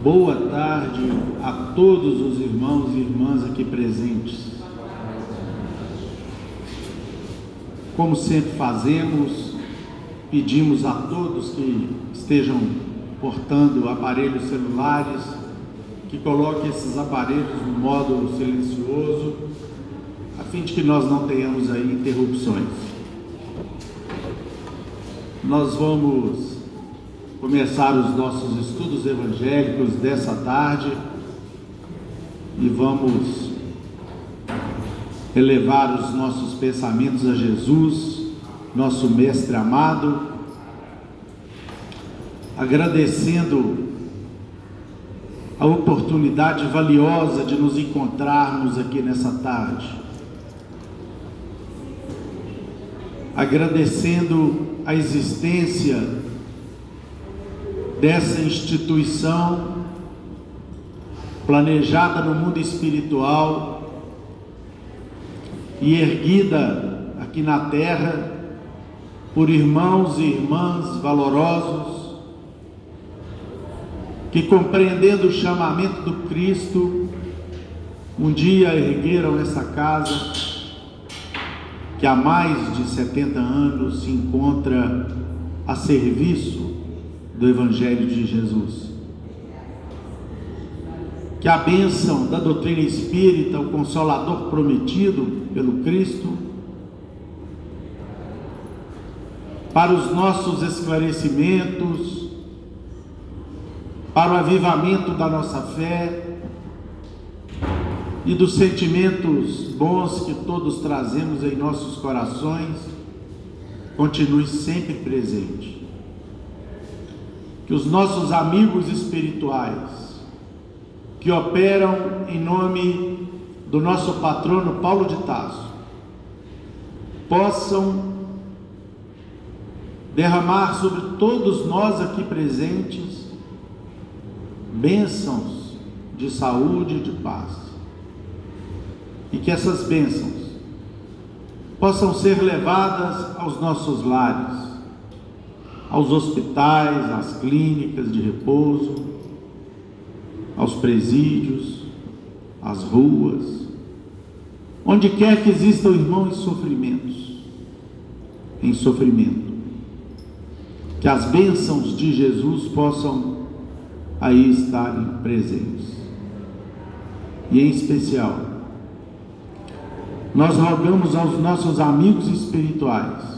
Boa tarde a todos os irmãos e irmãs aqui presentes. Como sempre fazemos, pedimos a todos que estejam portando aparelhos celulares, que coloquem esses aparelhos no modo silencioso, a fim de que nós não tenhamos aí interrupções. Nós vamos começar os nossos estudos evangélicos dessa tarde e vamos elevar os nossos pensamentos a Jesus, nosso Mestre amado, agradecendo a oportunidade valiosa de nos encontrarmos aqui nessa tarde, agradecendo a existência dessa instituição planejada no mundo espiritual e erguida aqui na terra por irmãos e irmãs valorosos que, compreendendo o chamamento do Cristo, um dia ergueram essa casa que há mais de 70 anos se encontra a serviço do Evangelho de Jesus. Que a bênção da doutrina espírita, o Consolador prometido pelo Cristo, para os nossos esclarecimentos, para o avivamento da nossa fé e dos sentimentos bons que todos trazemos em nossos corações, continue sempre presente. Que os nossos amigos espirituais, que operam em nome do nosso patrono Paulo de Tarso, possam derramar sobre todos nós aqui presentes bênçãos de saúde e de paz, e que essas bênçãos possam ser levadas aos nossos lares, aos hospitais, às clínicas de repouso, aos presídios, às ruas, onde quer que exista o irmão em sofrimento, que as bênçãos de Jesus possam aí estarem presentes. E em especial, nós rogamos aos nossos amigos espirituais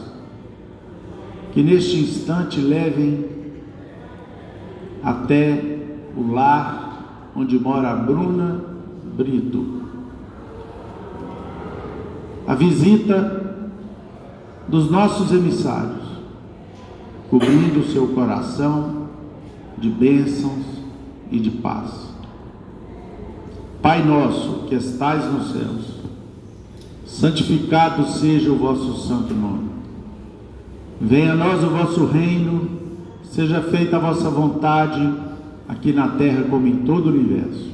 que neste instante levem até o lar onde mora a Bruna Brito a visita dos nossos emissários, cobrindo o seu coração de bênçãos e de paz. Pai nosso que estais nos céus, santificado seja o vosso santo nome. Venha a nós o vosso reino, seja feita a vossa vontade, aqui na terra como em todo o universo.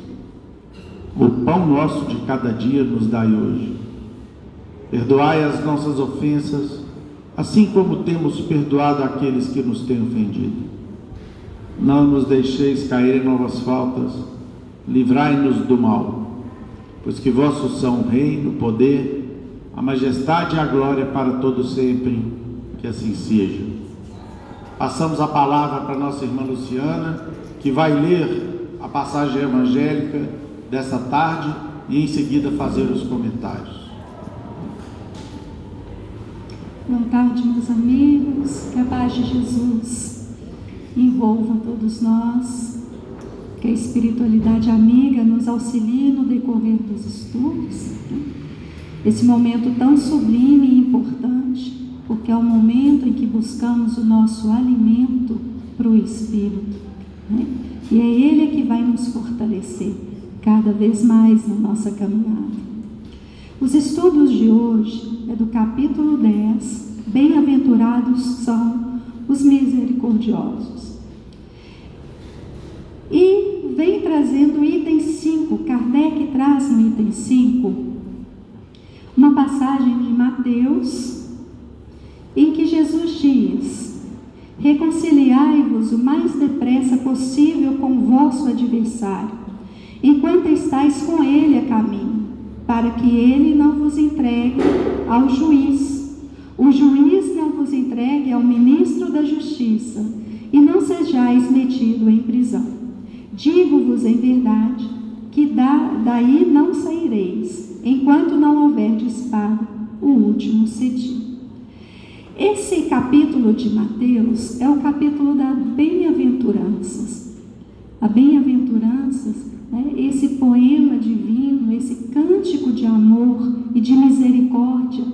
O pão nosso de cada dia nos dai hoje. Perdoai as nossas ofensas, assim como temos perdoado aqueles que nos têm ofendido. Não nos deixeis cair em novas faltas, livrai-nos do mal, pois que vossos são o reino, o poder, a majestade e a glória para todo sempre. Que assim seja. Passamos a palavra para nossa irmã Luciana, que vai ler a passagem evangélica dessa tarde e em seguida fazer os comentários. Boa tarde, meus amigos. Que a paz de Jesus envolva todos nós, que a espiritualidade amiga nos auxilie no decorrer dos estudos, esse momento tão sublime e importante, porque é o momento em que buscamos o nosso alimento para o Espírito, e é Ele que vai nos fortalecer cada vez mais na nossa caminhada. Os estudos de hoje é do capítulo 10, Bem-aventurados são os misericordiosos, e vem trazendo o item 5, Kardec traz no item 5, uma passagem de Mateus, em que Jesus diz: reconciliai-vos o mais depressa possível com o vosso adversário, enquanto estáis com ele a caminho, para que ele não vos entregue ao juiz, o juiz não vos entregue ao ministro da justiça, e não sejais metido em prisão. Digo-vos em verdade, que daí não saireis, enquanto não houverdes pago o último cetim. Esse capítulo de Mateus é o capítulo das bem-aventuranças. A bem-aventuranças, né, esse poema divino, esse cântico de amor e de misericórdia,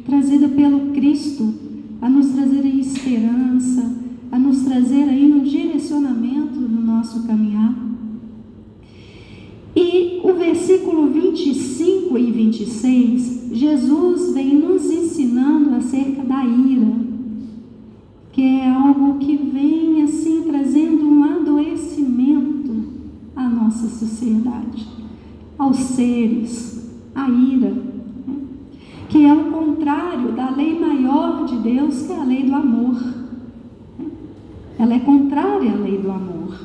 trazido pelo Cristo, a nos trazer aí esperança, a nos trazer aí um direcionamento no nosso caminhar. E o versículo 25 e 26, Jesus vem nos ensinando acerca da ira, que é algo que vem assim trazendo um adoecimento à nossa sociedade, aos seres, a ira, né? Que é o contrário da lei maior de Deus, que é a lei do amor, né? Ela é contrária à lei do amor.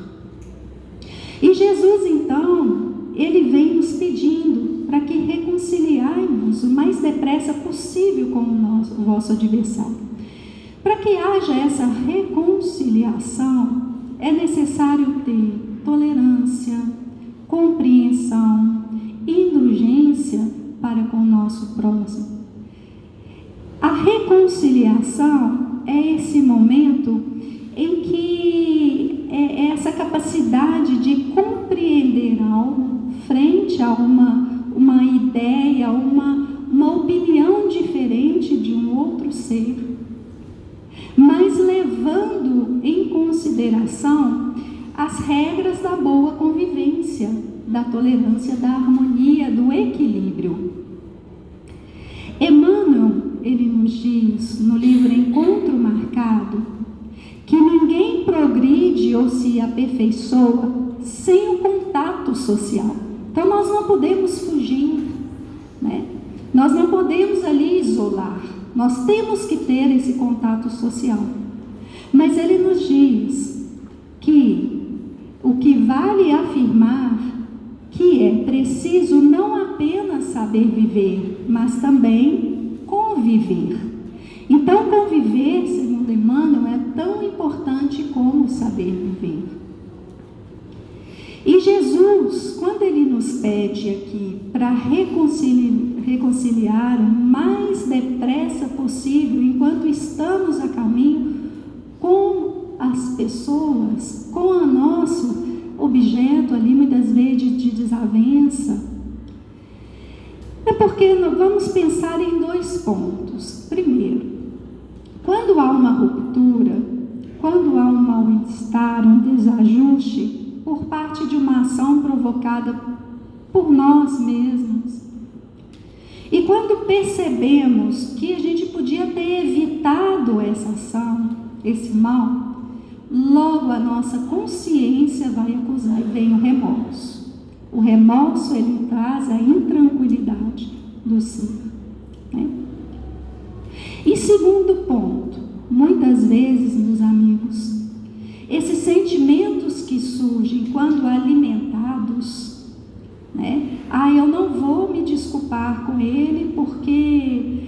E Jesus então, ele vem nos pedindo para que reconciliemos o mais depressa possível com o vosso adversário. Para que haja essa reconciliação, é necessário ter tolerância, compreensão, indulgência para com o nosso próximo. A reconciliação é esse momento em que é essa capacidade de compreender algo frente a uma ideia, uma opinião diferente de um outro ser, mas levando em consideração as regras da boa convivência, da tolerância, da harmonia, do equilíbrio. Emmanuel, ele nos diz no livro Encontro Marcado, que ninguém progride ou se aperfeiçoa sem o contato social. Então nós não podemos fugir, né? Nós não podemos ali isolar, nós temos que ter esse contato social. Mas ele nos diz que o que vale afirmar que é preciso não apenas saber viver, mas também conviver. Então conviver, segundo Emmanuel, é tão importante como saber viver. E Jesus, quando ele nos pede aqui para reconciliar o mais depressa possível, enquanto estamos a caminho com as pessoas, com o nosso objeto ali, muitas vezes de desavença, é porque nós vamos pensar em dois pontos. Primeiro, quando há uma ruptura, quando há um mal-estar, um desajuste, por parte de uma ação provocada por nós mesmos. E quando percebemos que a gente podia ter evitado essa ação, esse mal, logo a nossa consciência vai acusar e vem o remorso. O remorso, ele traz a intranquilidade do ser, né? E segundo ponto, muitas vezes, meus amigos, esses sentimentos que surgem quando alimentados, né? Eu não vou me desculpar com ele porque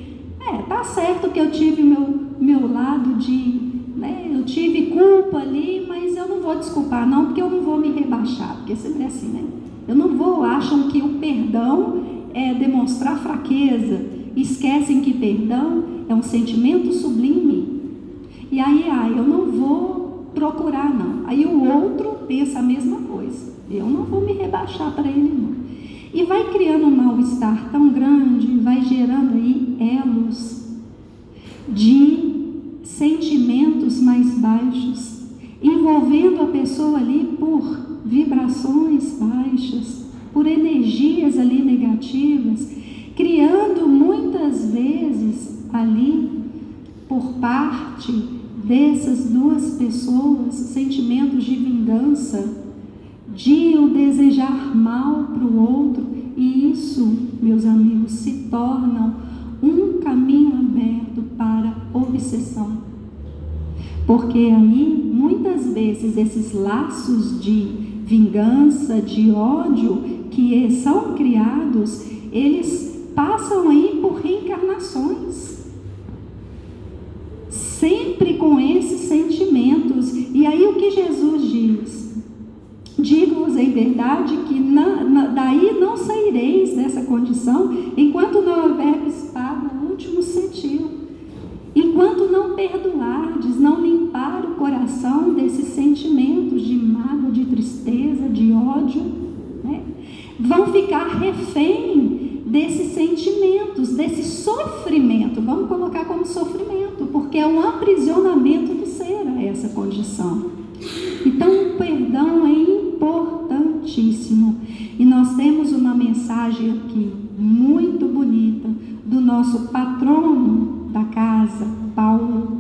tá certo que eu tive meu lado de, né? Eu tive culpa ali, mas eu não vou desculpar não, porque eu não vou me rebaixar, porque sempre é assim, né? Eu não vou, acham que o perdão é demonstrar fraqueza, esquecem que perdão é um sentimento sublime. E aí, eu não vou procurar não. Aí o outro pensa a mesma coisa. Eu não vou me rebaixar para ele não. E vai criando um mal-estar tão grande, vai gerando aí elos de sentimentos mais baixos, envolvendo a pessoa ali por vibrações baixas, por energias ali negativas, criando muitas vezes ali, por parte dessas duas pessoas, sentimentos de vingança, de o desejar mal para o outro, e isso, meus amigos, se torna um caminho aberto para obsessão, Porque aí, muitas vezes, esses laços de vingança, de ódio que são criados, eles passam aí por reencarnações, sempre com esses sentimentos. E aí o que Jesus diz? Digo-vos em verdade que daí não saireis dessa condição enquanto não houverdes pago o último centil, enquanto não perdoardes, não limpar o coração desses sentimentos de mágoa, de tristeza, de ódio, né? Vão ficar refém desses sentimentos, desse sofrimento. Vamos colocar como sofrimento, porque é um aprisionamento do ser a essa condição. Então o perdão é importantíssimo, e nós temos uma mensagem aqui muito bonita do nosso patrono da casa, Paulo.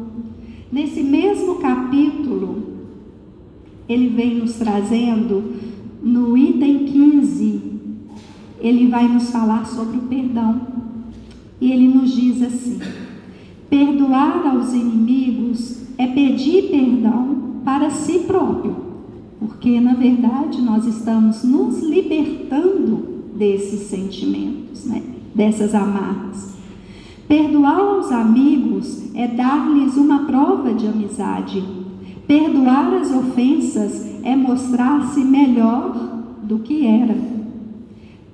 Nesse mesmo capítulo, ele vem nos trazendo, no item 15, ele vai nos falar sobre o perdão, e ele nos diz assim: perdoar aos inimigos é pedir perdão para si próprio, porque na verdade nós estamos nos libertando desses sentimentos, né? Dessas amarras. Perdoar aos amigos é dar-lhes uma prova de amizade. Perdoar as ofensas é mostrar-se melhor do que era.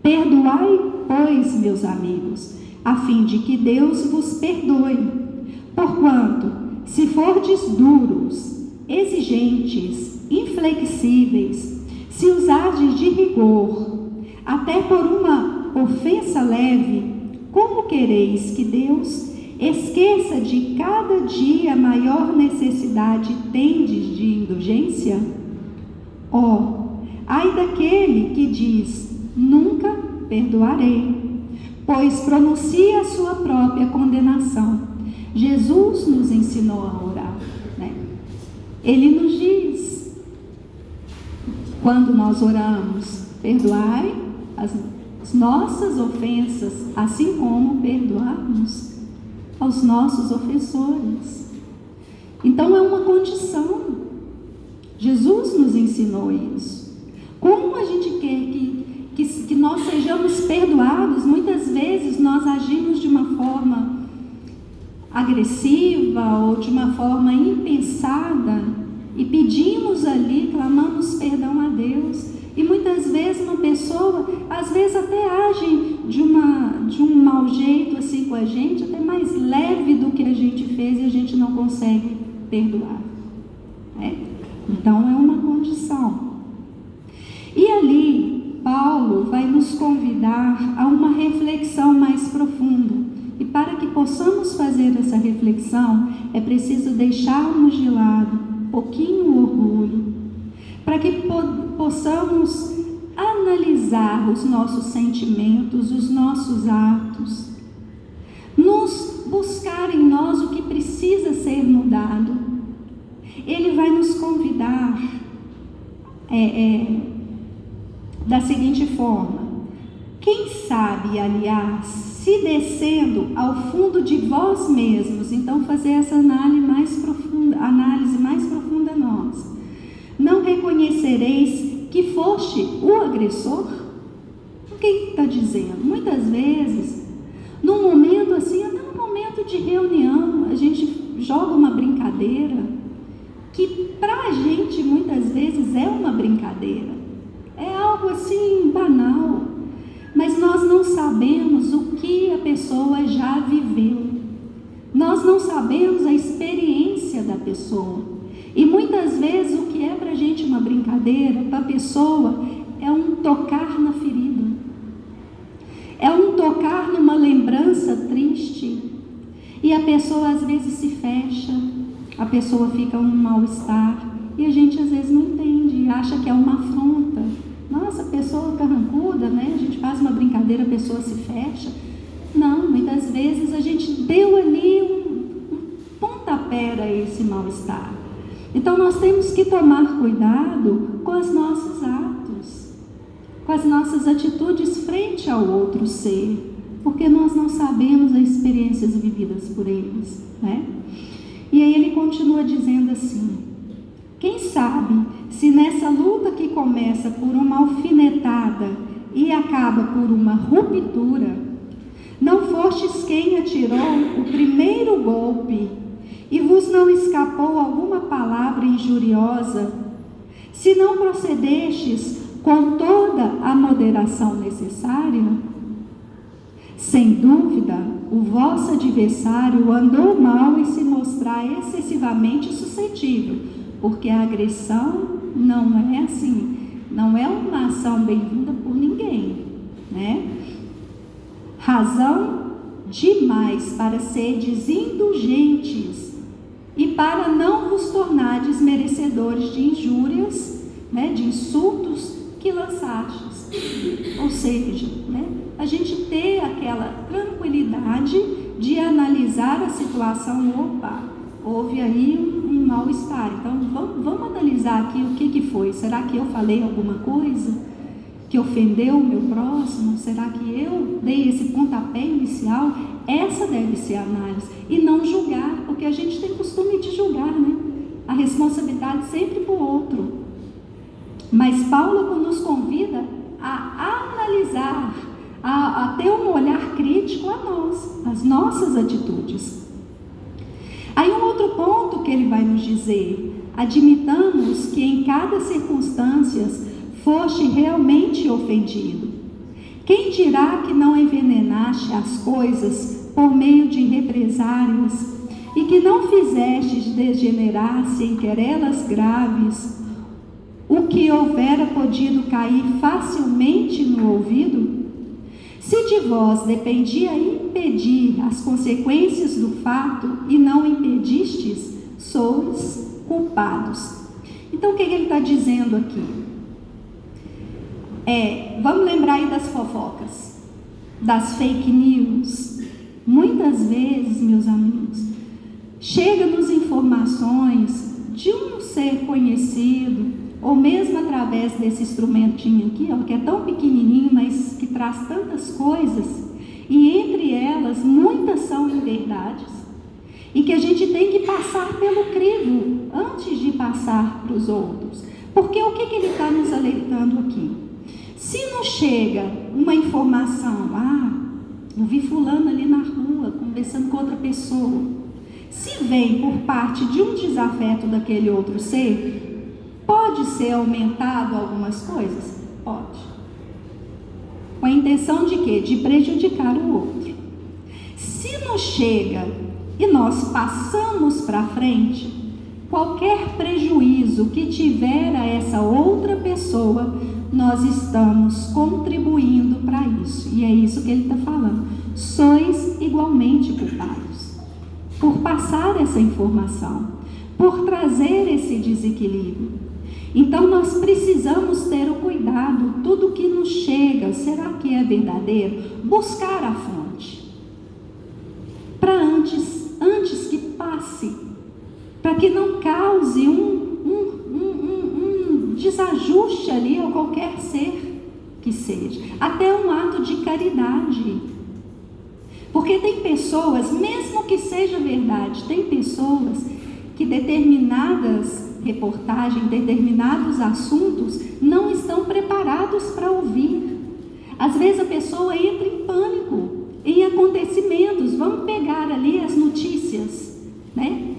Perdoai, pois, meus amigos, a fim de que Deus vos perdoe. Porquanto, se fordes duros, exigentes, inflexíveis, se usardes de rigor, até por uma ofensa leve, como quereis que Deus esqueça de cada dia a maior necessidade tendes de indulgência? Ai daquele que diz, nunca perdoarei, pois pronuncia a sua própria condenação. Jesus nos ensinou a orar, né? Ele nos diz, quando nós oramos, perdoai as nossas ofensas, assim como perdoarmos aos nossos ofensores. Então é uma condição. Jesus nos ensinou isso. Como a gente quer que nós sejamos perdoados? Muitas vezes nós agimos de uma forma agressiva ou de uma forma impensada e pedimos ali, clamamos perdão a Deus, e muitas vezes uma pessoa, às vezes até age de um mau jeito assim com a gente, até mais leve do que a gente fez, e a gente não consegue perdoar, né? Então é uma condição. E ali Paulo vai nos convidar a uma reflexão mais profunda. E para que possamos fazer essa reflexão, é preciso deixarmos de lado um pouquinho o orgulho, para que possamos analisar os nossos sentimentos, os nossos atos, nos buscar em nós o que precisa ser mudado. Ele vai nos convidar da seguinte forma: quem sabe, aliás, se descendo ao fundo de vós mesmos, então fazer essa análise mais profunda nós, não reconhecereis que foste o agressor? O que está dizendo? Muitas vezes, num momento assim, até num momento de reunião, a gente joga uma brincadeira, que para a gente muitas vezes é uma brincadeira, é algo assim banal, mas nós não sabemos o que a pessoa já viveu, nós não sabemos a experiência da pessoa, e muitas vezes o que é para a gente uma brincadeira, para a pessoa é um tocar na ferida, é um tocar numa lembrança triste, e a pessoa às vezes se fecha, a pessoa fica um mal-estar, e a gente às vezes não entende, acha que é uma afronta. Nossa, a pessoa carrancuda, né? A gente faz uma brincadeira, a pessoa se fecha. Não, muitas vezes a gente deu ali um pontapé a esse mal-estar. Então nós temos que tomar cuidado com os nossos atos, com as nossas atitudes frente ao outro ser, porque nós não sabemos as experiências vividas por eles, né? E aí ele continua dizendo assim: quem sabe se nessa luta que começa por uma alfinetada e acaba por uma ruptura, não fostes quem atirou o primeiro golpe e vos não escapou alguma palavra injuriosa, se não procedestes com toda a moderação necessária? Sem dúvida, o vosso adversário andou mal em se mostrar excessivamente suscetível, porque a agressão não é assim, não é uma ação bem-vinda por ninguém, né? Razão demais para serdes indulgentes e para não vos tornardes merecedores de injúrias, né, de insultos que lançastes. Ou seja, né, a gente ter aquela tranquilidade de analisar a situação. Opa, houve aí um mal-estar, então vamos analisar aqui o que foi. Será que eu falei alguma coisa que ofendeu o meu próximo? Será que eu dei esse pontapé inicial? Essa deve ser a análise, e não julgar, porque a gente tem costume de julgar, né? A responsabilidade sempre para o outro. Mas Paulo nos convida a analisar, a ter um olhar crítico a nós, as nossas atitudes. Aí um outro ponto que ele vai nos dizer: admitamos que em cada circunstância foste realmente ofendido. Quem dirá que não envenenaste as coisas por meio de represálias e que não fizestes degenerar-se em querelas graves o que houvera podido cair facilmente no ouvido? Se de vós dependia impedir as consequências do fato e não impedistes, sois culpados. Então o que ele está dizendo aqui? Vamos lembrar aí das fofocas, das fake news. Muitas vezes, meus amigos, chega-nos informações de um ser conhecido, ou mesmo através desse instrumentinho aqui, ó, que é tão pequenininho, mas que traz tantas coisas, e entre elas, muitas são inverdades, e que a gente tem que passar pelo crivo, antes de passar para os outros. Porque o que ele está nos alertando aqui? Se não chega uma informação, eu vi fulano ali na rua, conversando com outra pessoa, se vem por parte de um desafeto daquele outro ser, pode ser aumentado algumas coisas? Pode. Com a intenção de quê? De prejudicar o outro. Se não chega e nós passamos para frente, qualquer prejuízo que tiver a essa outra pessoa, nós estamos contribuindo para isso. E é isso que ele está falando. Sois igualmente culpados por passar essa informação, por trazer esse desequilíbrio. Então nós precisamos ter o cuidado, tudo que nos chega, será que é verdadeiro? Buscar a fonte, para antes que passe, para que não cause um desajuste ali a qualquer ser que seja, até um ato de caridade. Porque tem pessoas, mesmo que seja verdade, tem pessoas que determinadas reportagens, determinados assuntos não estão preparados para ouvir. Às vezes a pessoa entra em pânico em acontecimentos. Vamos pegar ali as notícias, né?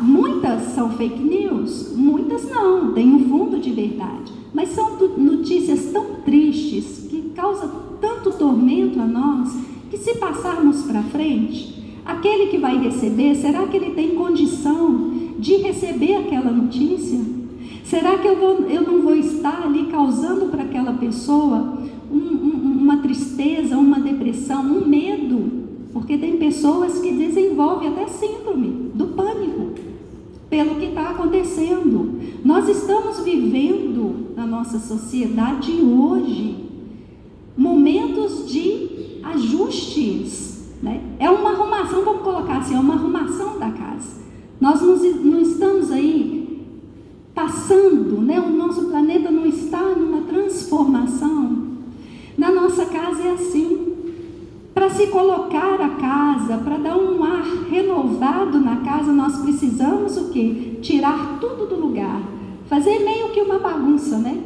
Muitas são fake news, muitas não, tem um fundo de verdade, mas são notícias tão tristes que causam tanto tormento a nós, que se passarmos para frente, aquele que vai receber, será que ele tem condição de receber aquela notícia? Será que eu não vou estar ali causando para aquela pessoa uma tristeza, uma depressão, um medo? Porque tem pessoas que desenvolvem até síndrome do pânico pelo que está acontecendo. Nós estamos vivendo na nossa sociedade hoje momentos de ajustes, né? É uma arrumação, vamos colocar assim, é uma arrumação da casa. Nós não estamos aí passando, né? O nosso planeta não está numa transformação. Na nossa casa é assim. Para se colocar a casa, para dar um ar renovado, cuidado na casa, nós precisamos o quê? Tirar tudo do lugar, fazer meio que uma bagunça, né?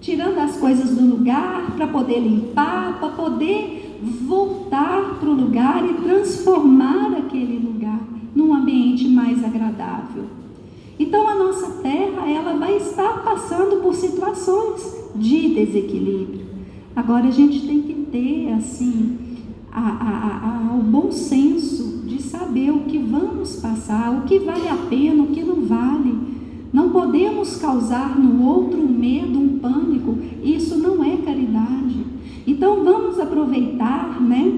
Tirando as coisas do lugar para poder limpar, para poder voltar para o lugar e transformar aquele lugar num ambiente mais agradável. Então a nossa terra, ela vai estar passando por situações de desequilíbrio. Agora a gente tem que ter assim o bom senso de saber o que vamos passar, o que vale a pena, o que não vale. Não podemos causar no outro um medo, um pânico. Isso não é caridade. Então vamos aproveitar, né?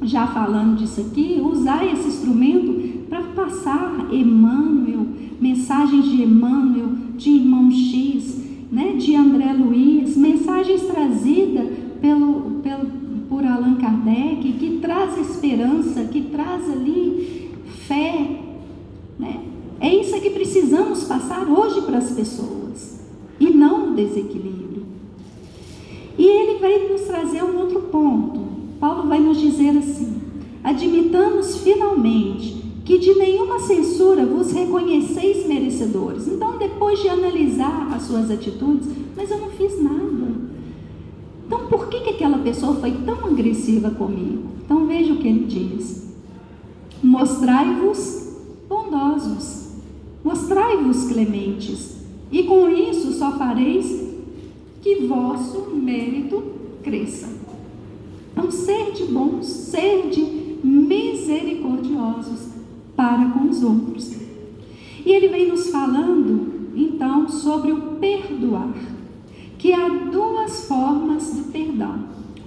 Já falando disso aqui, usar esse instrumento para passar Emmanuel, mensagens de Emmanuel, de Irmão X, né? De André Luiz, mensagens trazidas por Allan Kardec, que traz esperança, que traz ali fé, né? É isso que precisamos passar hoje para as pessoas, e não o desequilíbrio. E ele vai nos trazer um outro ponto. Paulo vai nos dizer assim: admitamos finalmente que de nenhuma censura vos reconheceis merecedores. Então, depois de analisar as suas atitudes, mas eu não fiz nada. Então, por que aquela pessoa foi tão agressiva comigo? Então, veja o que ele diz: mostrai-vos bondosos, mostrai-vos clementes, e com isso só fareis que vosso mérito cresça. Então, sede bons, sede misericordiosos para com os outros. E ele vem nos falando, então, sobre o perdoar, que há duas formas do perdão: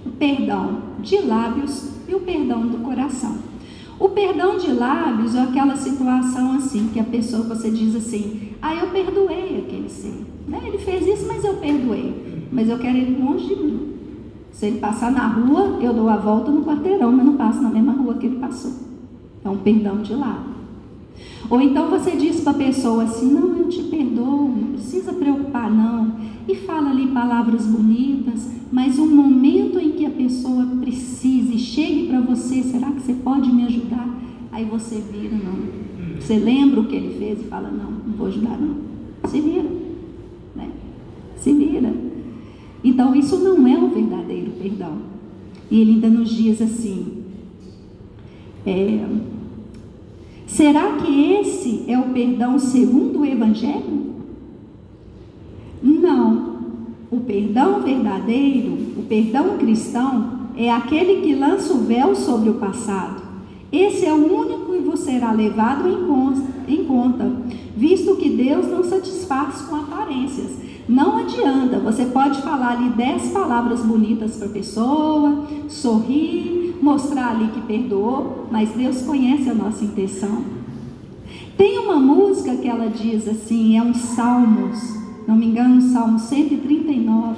o perdão de lábios e o perdão do coração. O perdão de lábios é aquela situação assim, que a pessoa, você diz assim: eu perdoei aquele ser, né? Ele fez isso, mas eu perdoei, mas eu quero ele longe de mim. Se ele passar na rua, eu dou a volta no quarteirão, mas não passo na mesma rua que ele passou. É um perdão de lábio. Ou então você diz para a pessoa assim: não, eu te perdoo, não precisa preocupar não, e fala ali palavras bonitas, mas um momento em que a pessoa precise, chegue para você: será que você pode me ajudar? Aí você vira, não. Você lembra o que ele fez e fala: não vou ajudar não. Se vira, né? Se vira. Então isso não é o verdadeiro perdão. E ele ainda nos diz assim: será que esse é o perdão segundo o Evangelho? Não. O perdão verdadeiro, o perdão cristão, é aquele que lança o véu sobre o passado. Esse é o único que vos será levado em conta, visto que Deus não satisfaz com aparências. Não adianta, você pode falar ali 10 palavras bonitas para a pessoa, sorrir, mostrar ali que perdoou, mas Deus conhece a nossa intenção. Tem uma música que ela diz assim, é um Salmos, não me engano, Salmo 139,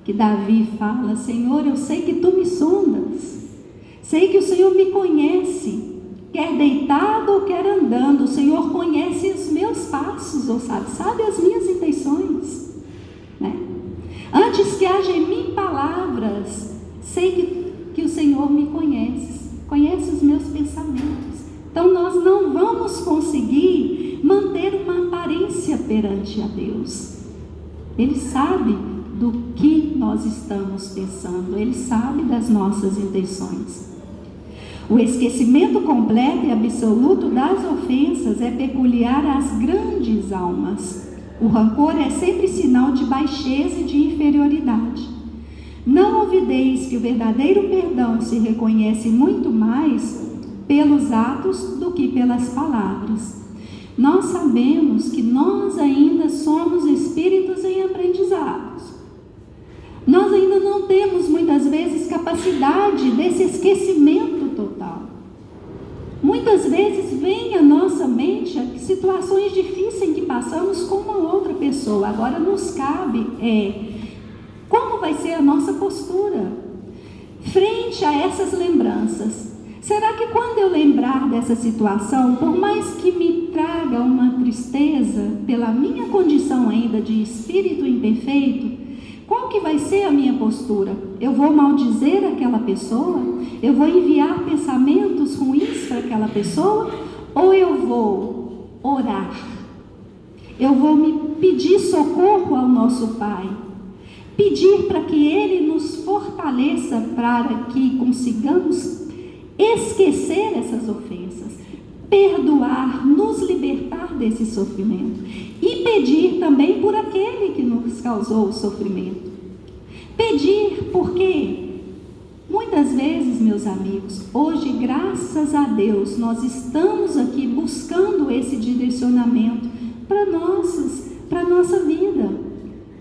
que Davi fala: Senhor, eu sei que tu me sondas, sei que o Senhor me conhece, quer deitado ou quer andando, o Senhor conhece os meus passos, ou sabe as minhas intenções, né? Antes que haja em mim palavras, sei que o Senhor me conhece os meus pensamentos. Então nós não vamos conseguir manter uma aparência perante a Deus. Ele sabe do que nós estamos pensando, Ele sabe das nossas intenções. O esquecimento completo e absoluto das ofensas é peculiar às grandes almas. O rancor é sempre sinal de baixeza e de inferioridade. Não olvideis que o verdadeiro perdão se reconhece muito mais pelos atos do que pelas palavras. Nós sabemos que nós ainda somos espíritos em aprendizados. Nós ainda não temos muitas vezes capacidade desse esquecimento total. Muitas vezes vem à nossa mente situações difíceis que passamos com uma outra pessoa. Agora nos cabe como vai ser a nossa postura frente a essas lembranças. Será que quando eu lembrar dessa situação, por mais que me traga uma tristeza pela minha condição ainda de espírito imperfeito, qual que vai ser a minha postura? Eu vou maldizer aquela pessoa? Eu vou enviar pensamentos ruins para aquela pessoa? Ou eu vou orar, eu vou me pedir socorro ao nosso Pai, pedir para que Ele nos fortaleça para que consigamos esquecer essas ofensas, perdoar, nos libertar desse sofrimento e pedir também por aquele que nos causou o sofrimento. Pedir porque muitas vezes, meus amigos, hoje, graças a Deus, nós estamos aqui buscando esse direcionamento para a nossa vida.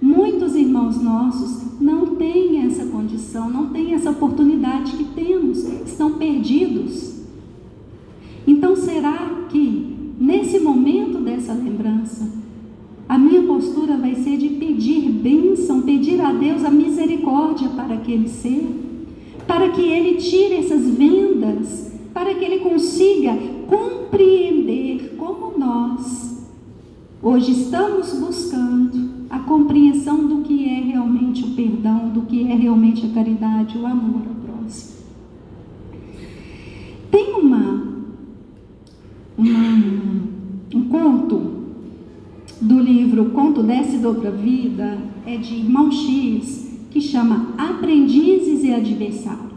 Muitos irmãos nossos não têm essa condição, não têm essa oportunidade que temos, estão perdidos. Então, será que nesse momento dessa lembrança, a minha postura vai ser de pedir bênção, pedir a Deus a misericórdia para aquele ser, para que Ele tire essas vendas, para que Ele consiga compreender como nós hoje estamos buscando a compreensão do que é realmente o perdão, do que é realmente a caridade, o amor ao próximo. Tem um conto do livro Conto Desce de Outra Vida, é de Irmão X, que chama Aprendizes e Adversário.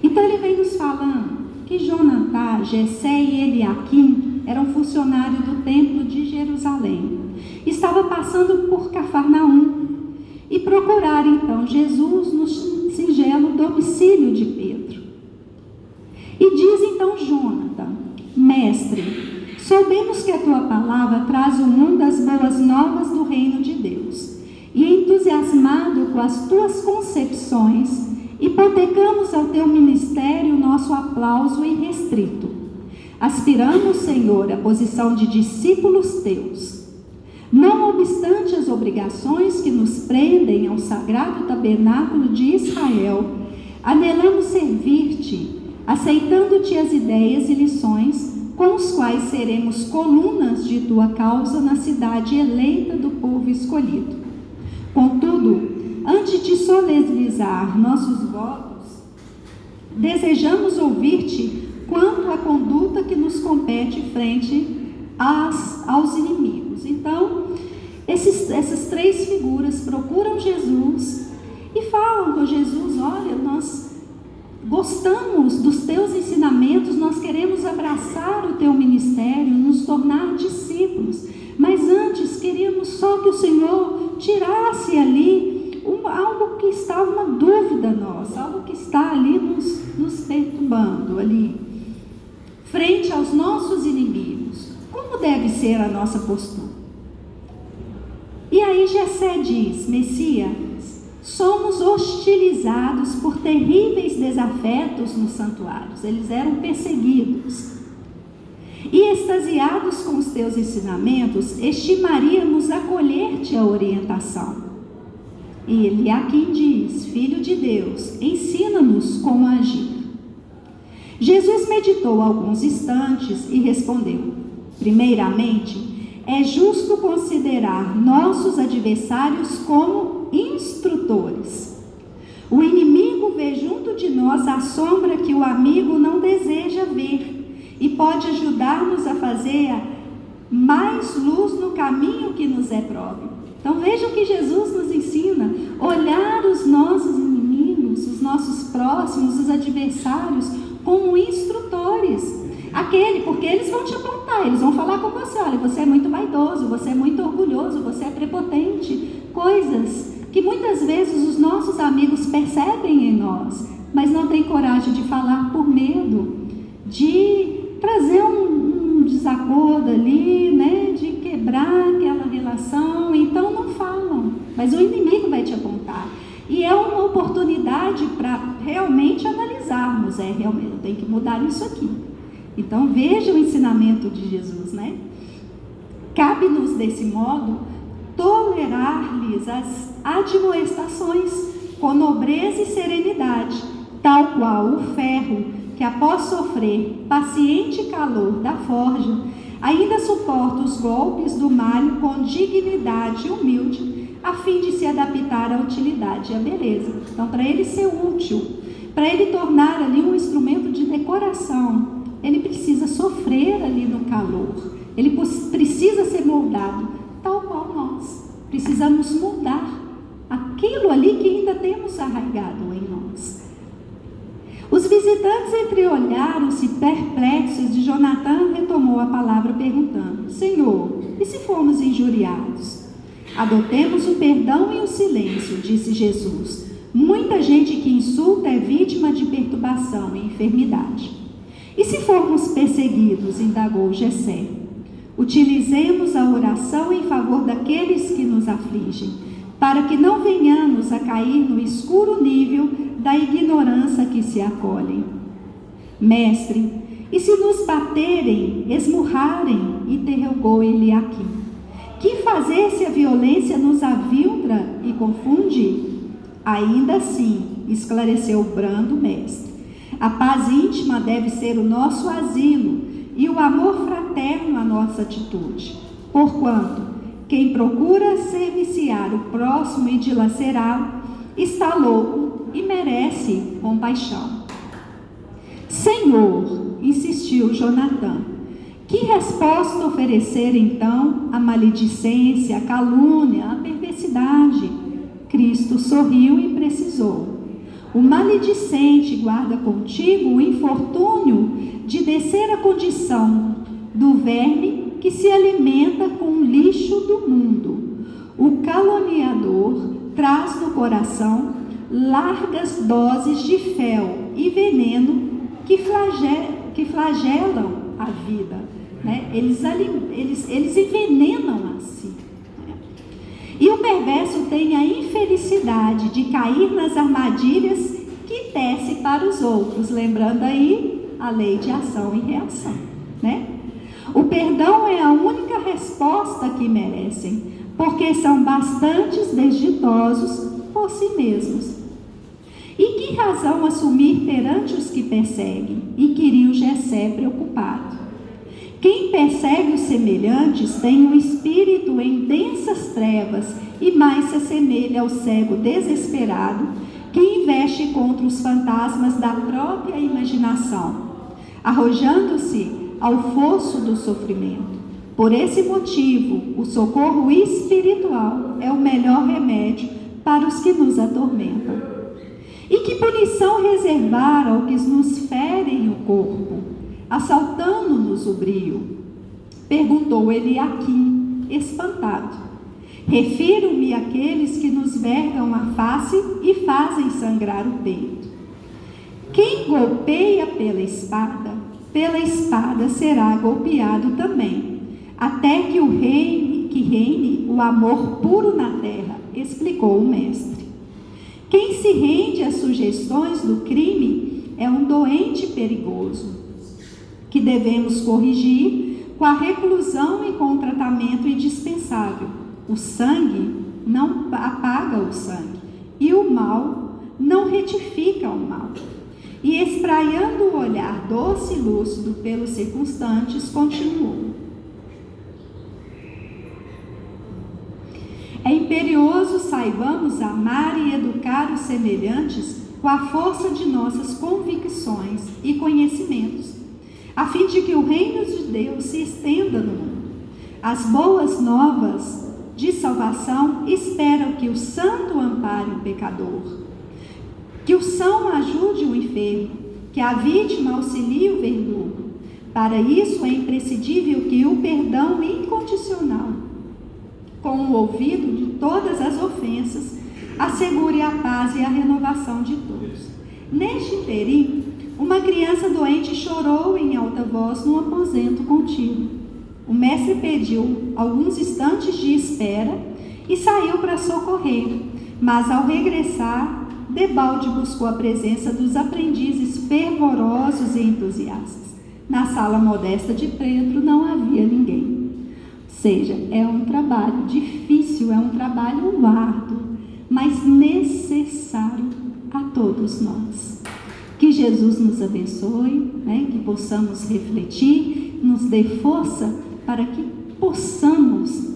Então ele vem nos falando que Jonatã, Jessé e Eliaquim eram funcionários do templo de Jerusalém. Estava passando por Cafarnaum e procuraram então Jesus no singelo domicílio de Pedro. E diz então Jonatã: Mestre, soubemos que a tua palavra traz o mundo das boas novas do reino de Deus, e entusiasmado com as tuas concepções, hipotecamos ao teu ministério nosso aplauso irrestrito. Aspiramos, Senhor, à posição de discípulos teus. Não obstante as obrigações que nos prendem ao sagrado tabernáculo de Israel, anelamos servir-te, aceitando-te as ideias e lições com os quais seremos colunas de tua causa na cidade eleita do povo escolhido. Contudo, antes de solenizar nossos votos, desejamos ouvir-te quanto à conduta que nos compete frente aos inimigos. Então, essas três figuras procuram Jesus e falam com Jesus: olha, nós gostamos dos teus ensinamentos, nós queremos abraçar o teu ministério, nos tornar discípulos, mas antes queríamos só que o Senhor tirasse ali algo que está, uma dúvida nossa, algo que está ali nos perturbando ali, frente aos nossos inimigos. Como deve ser a nossa postura? E aí Jessé diz: Messias, somos hostilizados por terríveis desafetos nos santuários. Eles eram perseguidos. E extasiados com os teus ensinamentos, estimaríamos acolher-te a orientação. E Eliaquim diz: Filho de Deus, ensina-nos como agir. Jesus meditou alguns instantes e respondeu: Primeiramente, é justo considerar nossos adversários como instrutores. O inimigo vê junto de nós a sombra que o amigo não deseja ver e pode ajudar-nos a fazer mais luz no caminho que nos é próprio. Então vejam que Jesus nos ensina: olhar os nossos inimigos, os nossos próximos, os adversários como instrutores. Porque eles vão te apontar, eles vão falar com você: olha, você é muito vaidoso, você é muito orgulhoso, você é prepotente. Coisas que muitas vezes os nossos amigos percebem em nós, mas não têm coragem de falar por medo de trazer um desacordo ali, né? De quebrar aquela relação, então não falam, mas o inimigo vai te apontar. E é uma oportunidade para realmente analisarmos: realmente eu tenho que mudar isso aqui. Então veja o ensinamento de Jesus, né? Cabe-nos desse modo tolerar-lhes as admoestações com nobreza e serenidade, tal qual o ferro que, após sofrer paciente calor da forja, ainda suporta os golpes do malho com dignidade humilde, a fim de se adaptar à utilidade e à beleza. Então, para ele ser útil, para ele tornar ali um instrumento de decoração, ele precisa sofrer ali no calor, ele precisa ser moldado, tal qual nós precisamos mudar aquilo ali que ainda temos arraigado em nós. Os visitantes entreolharam-se perplexos e Jonatã retomou a palavra perguntando: Senhor, e se formos injuriados? Adotemos o perdão e o silêncio, disse Jesus. Muita gente que insulta é vítima de perturbação e enfermidade. E se formos perseguidos? Indagou Jessé. Utilizemos a oração em favor daqueles que nos afligem, para que não venhamos a cair no escuro nível da ignorância que se acolhem. Mestre, e se nos baterem, esmurrarem? Interrogou Eliaquim. Que fazer se a violência nos aviltra e confunde? Ainda assim, esclareceu o brando mestre, a paz íntima deve ser o nosso asilo e o amor fraterno a nossa atitude. Porquanto, quem procura serviciar o próximo e dilacerá-lo, está louco e merece compaixão. Senhor, insistiu Jonatã, que resposta oferecer então à maledicência, à calúnia, à perversidade? Cristo sorriu e precisou: o maledicente guarda contigo o infortúnio de descer à condição do verme que se alimenta com o lixo do mundo. O caluniador traz no coração largas doses de fel e veneno que flagelam a vida, né? Eles envenenam a si. E o perverso tem a infelicidade de cair nas armadilhas que tece para os outros, lembrando aí a lei de ação e reação, né? O perdão é a única resposta que merecem, porque são bastante desditosos por si mesmos. E que razão assumir perante os que perseguem? Inquiriu Jessé preocupado. Quem persegue os semelhantes tem um espírito em densas trevas e mais se assemelha ao cego desesperado que investe contra os fantasmas da própria imaginação, arrojando-se ao fosso do sofrimento. Por esse motivo, o socorro espiritual é o melhor remédio para os que nos atormentam. E que punição reservar ao que nos ferem o corpo, assaltando-nos o brio? Perguntou Eliaquim, espantado. Refiro-me àqueles que nos vergam a face e fazem sangrar o peito. Quem golpeia pela espada será golpeado também, até que reine o amor puro na terra, explicou o mestre. Quem se rende às sugestões do crime é um doente perigoso, que devemos corrigir com a reclusão e com o tratamento indispensável. O sangue não apaga o sangue, e o mal não retifica o mal. E espraiando o olhar doce e lúcido pelos circunstantes, continuou: é imperioso saibamos amar e educar os semelhantes com a força de nossas convicções e conhecimentos, a fim de que o reino de Deus se estenda no mundo. As boas novas de salvação esperam que o santo ampare o pecador, que o são ajude o enfermo, que a vítima auxilie o verdugo. Para isso é imprescindível que o perdão incondicional, com o ouvido de todas as ofensas, assegure a paz e a renovação de todos. Neste interim, uma criança doente chorou em alta voz no aposento contíguo. O mestre pediu alguns instantes de espera e saiu para socorrer, mas ao regressar, debalde buscou a presença dos aprendizes fervorosos e entusiastas. Na sala modesta de Pedro não havia ninguém. Ou seja, é um trabalho difícil, é um trabalho árduo, mas necessário a todos nós. Que Jesus nos abençoe, né? Que possamos refletir, nos dê força para que possamos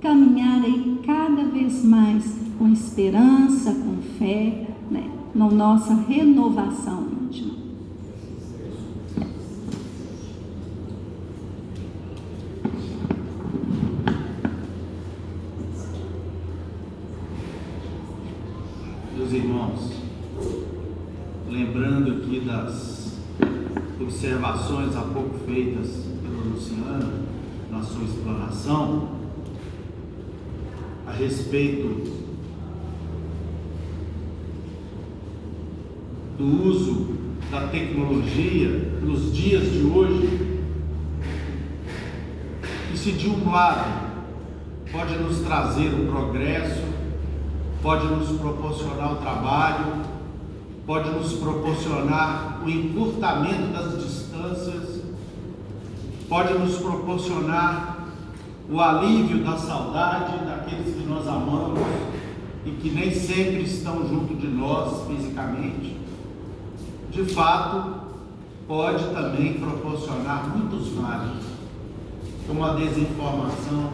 caminhar aí cada vez mais com esperança, com fé, né? Na nossa renovação íntima. observações há pouco feitas pelo Luciano na sua explanação a respeito do uso da tecnologia nos dias de hoje, e se de um lado pode nos trazer o progresso, pode nos proporcionar o trabalho, pode nos proporcionar o encurtamento das distâncias, pode nos proporcionar o alívio da saudade daqueles que nós amamos e que nem sempre estão junto de nós fisicamente. De fato, pode também proporcionar muitos males, como a desinformação,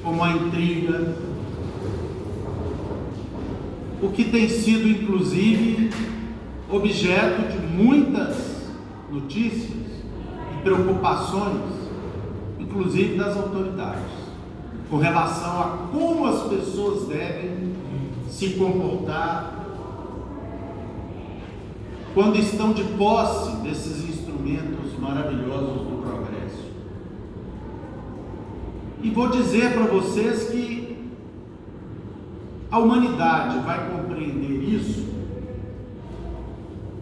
como a intriga, o que tem sido inclusive objeto de muitas notícias e preocupações, inclusive das autoridades, com relação a como as pessoas devem se comportar quando estão de posse desses instrumentos maravilhosos do progresso. E vou dizer para vocês que a humanidade vai compreender isso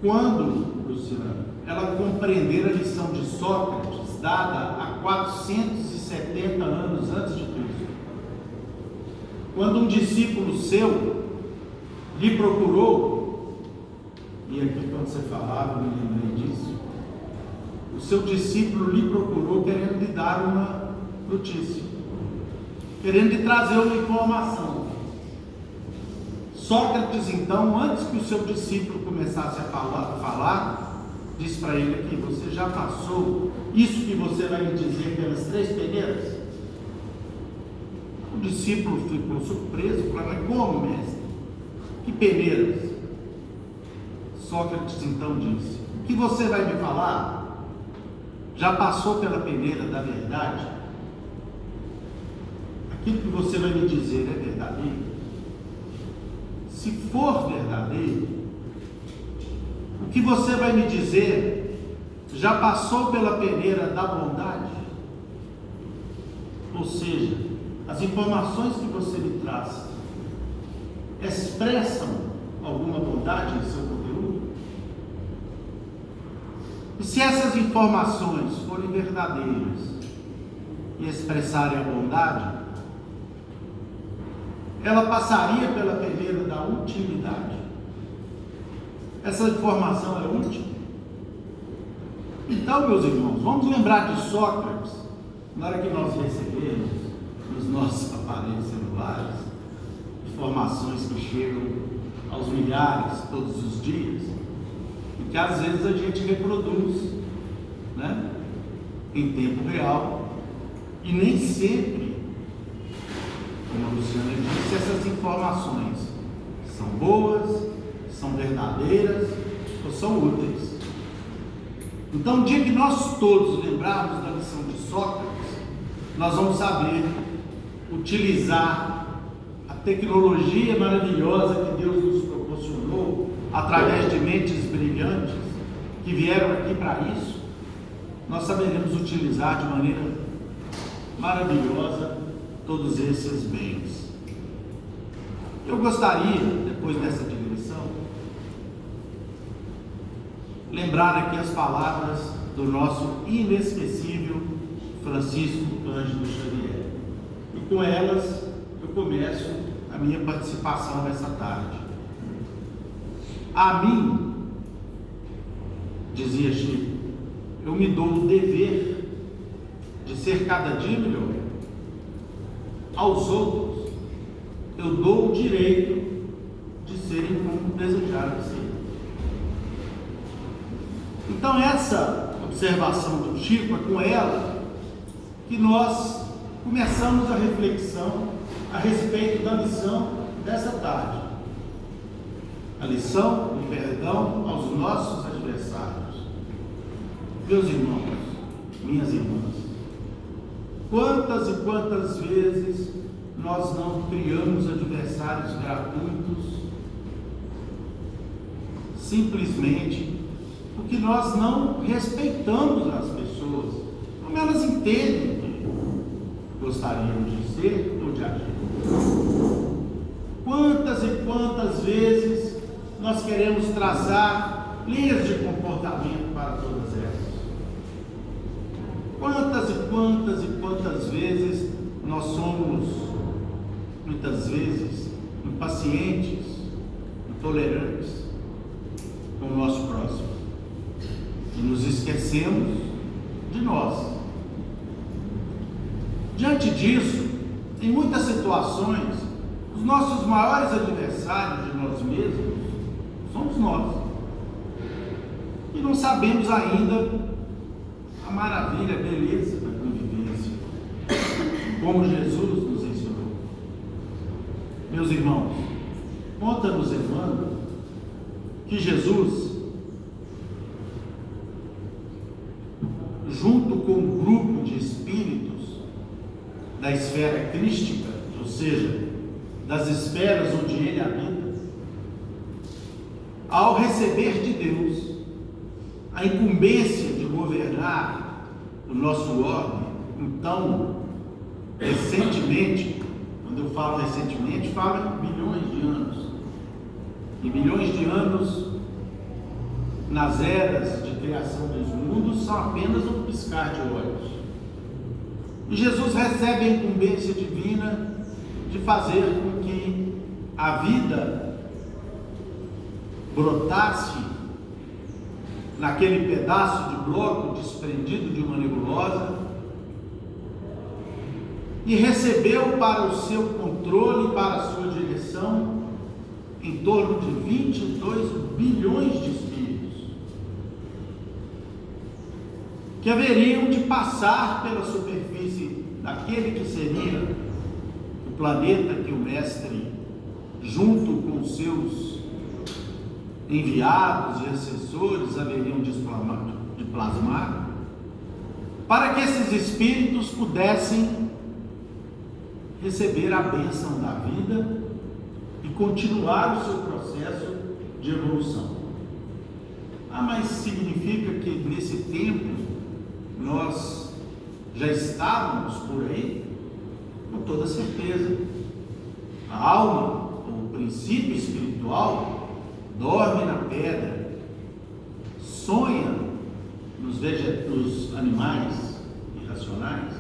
quando, Luciano, ela compreender a lição de Sócrates, dada há 470 anos antes de Cristo. Quando um discípulo seu lhe procurou, e aqui quando você falava, eu me lembrei disso, o seu discípulo lhe procurou querendo lhe dar uma notícia, querendo lhe trazer uma informação. Sócrates, então, antes que o seu discípulo começasse a falar, disse para ele aqui: você já passou isso que você vai me dizer pelas 3 peneiras? O discípulo ficou surpreso, falou: mas como, mestre? Que peneiras? Sócrates então disse: o que você vai me falar já passou pela peneira da verdade? Aquilo que você vai me dizer é verdadeiro? Se for verdadeiro, o que você vai me dizer já passou pela peneira da bondade? Ou seja, as informações que você me traz expressam alguma bondade em seu conteúdo? E se essas informações forem verdadeiras e expressarem a bondade, ela passaria pela peneira da utilidade. Essa informação é útil? Então, meus irmãos, vamos lembrar de Sócrates, na hora que nós recebemos nos nossos aparelhos celulares informações que chegam aos milhares todos os dias, e que às vezes a gente reproduz, né, em tempo real, e nem sempre, como a Luciana disse, essas informações são boas, são verdadeiras ou são úteis. Então, no dia que nós todos lembrarmos da lição de Sócrates, nós vamos saber utilizar a tecnologia maravilhosa que Deus nos proporcionou através de mentes brilhantes que vieram aqui para isso. Nós saberemos utilizar de maneira maravilhosa todos esses bens. Eu gostaria, depois dessa digressão, lembrar aqui as palavras do nosso inesquecível Francisco Cândido Xavier. E com elas eu começo a minha participação nessa tarde. A mim, dizia Chico, eu me dou o dever de ser cada dia melhor. Aos outros, eu dou o direito de serem como desejaram ser. Então, essa observação do Chico, é com ela que nós começamos a reflexão a respeito da lição dessa tarde. A lição do perdão aos nossos adversários. Meus irmãos, minhas irmãs, quantas e quantas vezes nós não criamos adversários gratuitos simplesmente porque nós não respeitamos as pessoas como elas entendem que gostariam de ser ou de agir. Quantas e quantas vezes nós queremos traçar linhas de comportamento para todas elas? Quantas vezes nós somos, muitas vezes, impacientes, intolerantes com o nosso próximo e nos esquecemos de nós. Diante disso, em muitas situações, os nossos maiores adversários de nós mesmos somos nós. E não sabemos ainda a maravilha, a beleza da convivência, como Jesus nos ensinou. Meus irmãos, conta-nos Emmanuel que Jesus, junto com um grupo de espíritos da esfera crística, ou seja, das esferas onde ele habita, ao receber de Deus a incumbência de governar o nosso orbe, então, recentemente, quando eu falo recentemente, falo em bilhões de anos, e bilhões de anos nas eras de criação dos mundos são apenas um piscar de olhos. E Jesus recebe a incumbência divina de fazer com que a vida brotasse naquele pedaço de bloco desprendido de uma nebulosa, e recebeu para o seu controle, para a sua direção, em torno de 22 bilhões de espíritos, que haveriam de passar pela superfície daquele que seria o planeta que o Mestre, junto com seus enviados e assessores, haveriam de plasmar, para que esses espíritos pudessem receber a bênção da vida e continuar o seu processo de evolução. Mas significa que nesse tempo nós já estávamos por aí? Com toda certeza. A alma, o princípio espiritual, dorme na pedra, sonha nos animais irracionais,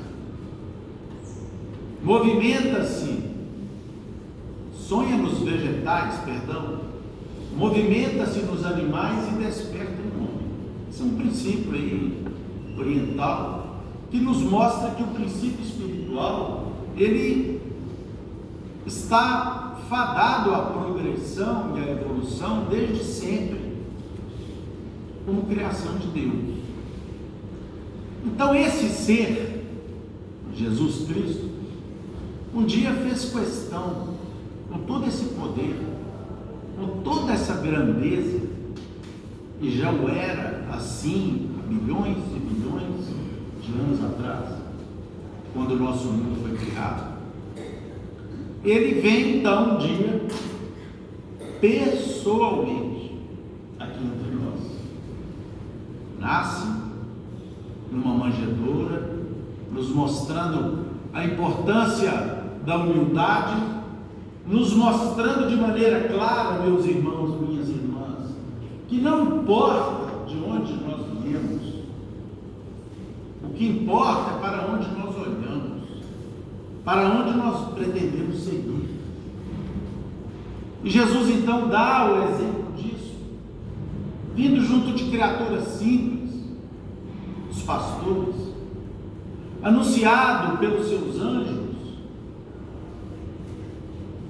movimenta-se, sonha nos vegetais, movimenta-se nos animais e desperta no homem. Esse é um princípio aí oriental que nos mostra que o princípio espiritual, ele está fadado à progressão e à evolução desde sempre, como criação de Deus. Então esse ser, Jesus Cristo, um dia fez questão, com todo esse poder, com toda essa grandeza, e já o era assim há bilhões e bilhões de anos atrás, quando o nosso mundo foi criado. Ele vem então um dia, pessoalmente, aqui entre nós. Nasce numa manjedoura, nos mostrando a importância da humildade, nos mostrando de maneira clara, meus irmãos, minhas irmãs, que não importa de onde nós viemos, o que importa é para onde nós olhamos, para onde nós pretendemos seguir. E Jesus então dá o exemplo disso, vindo junto de criaturas simples, os pastores, anunciado pelos seus anjos,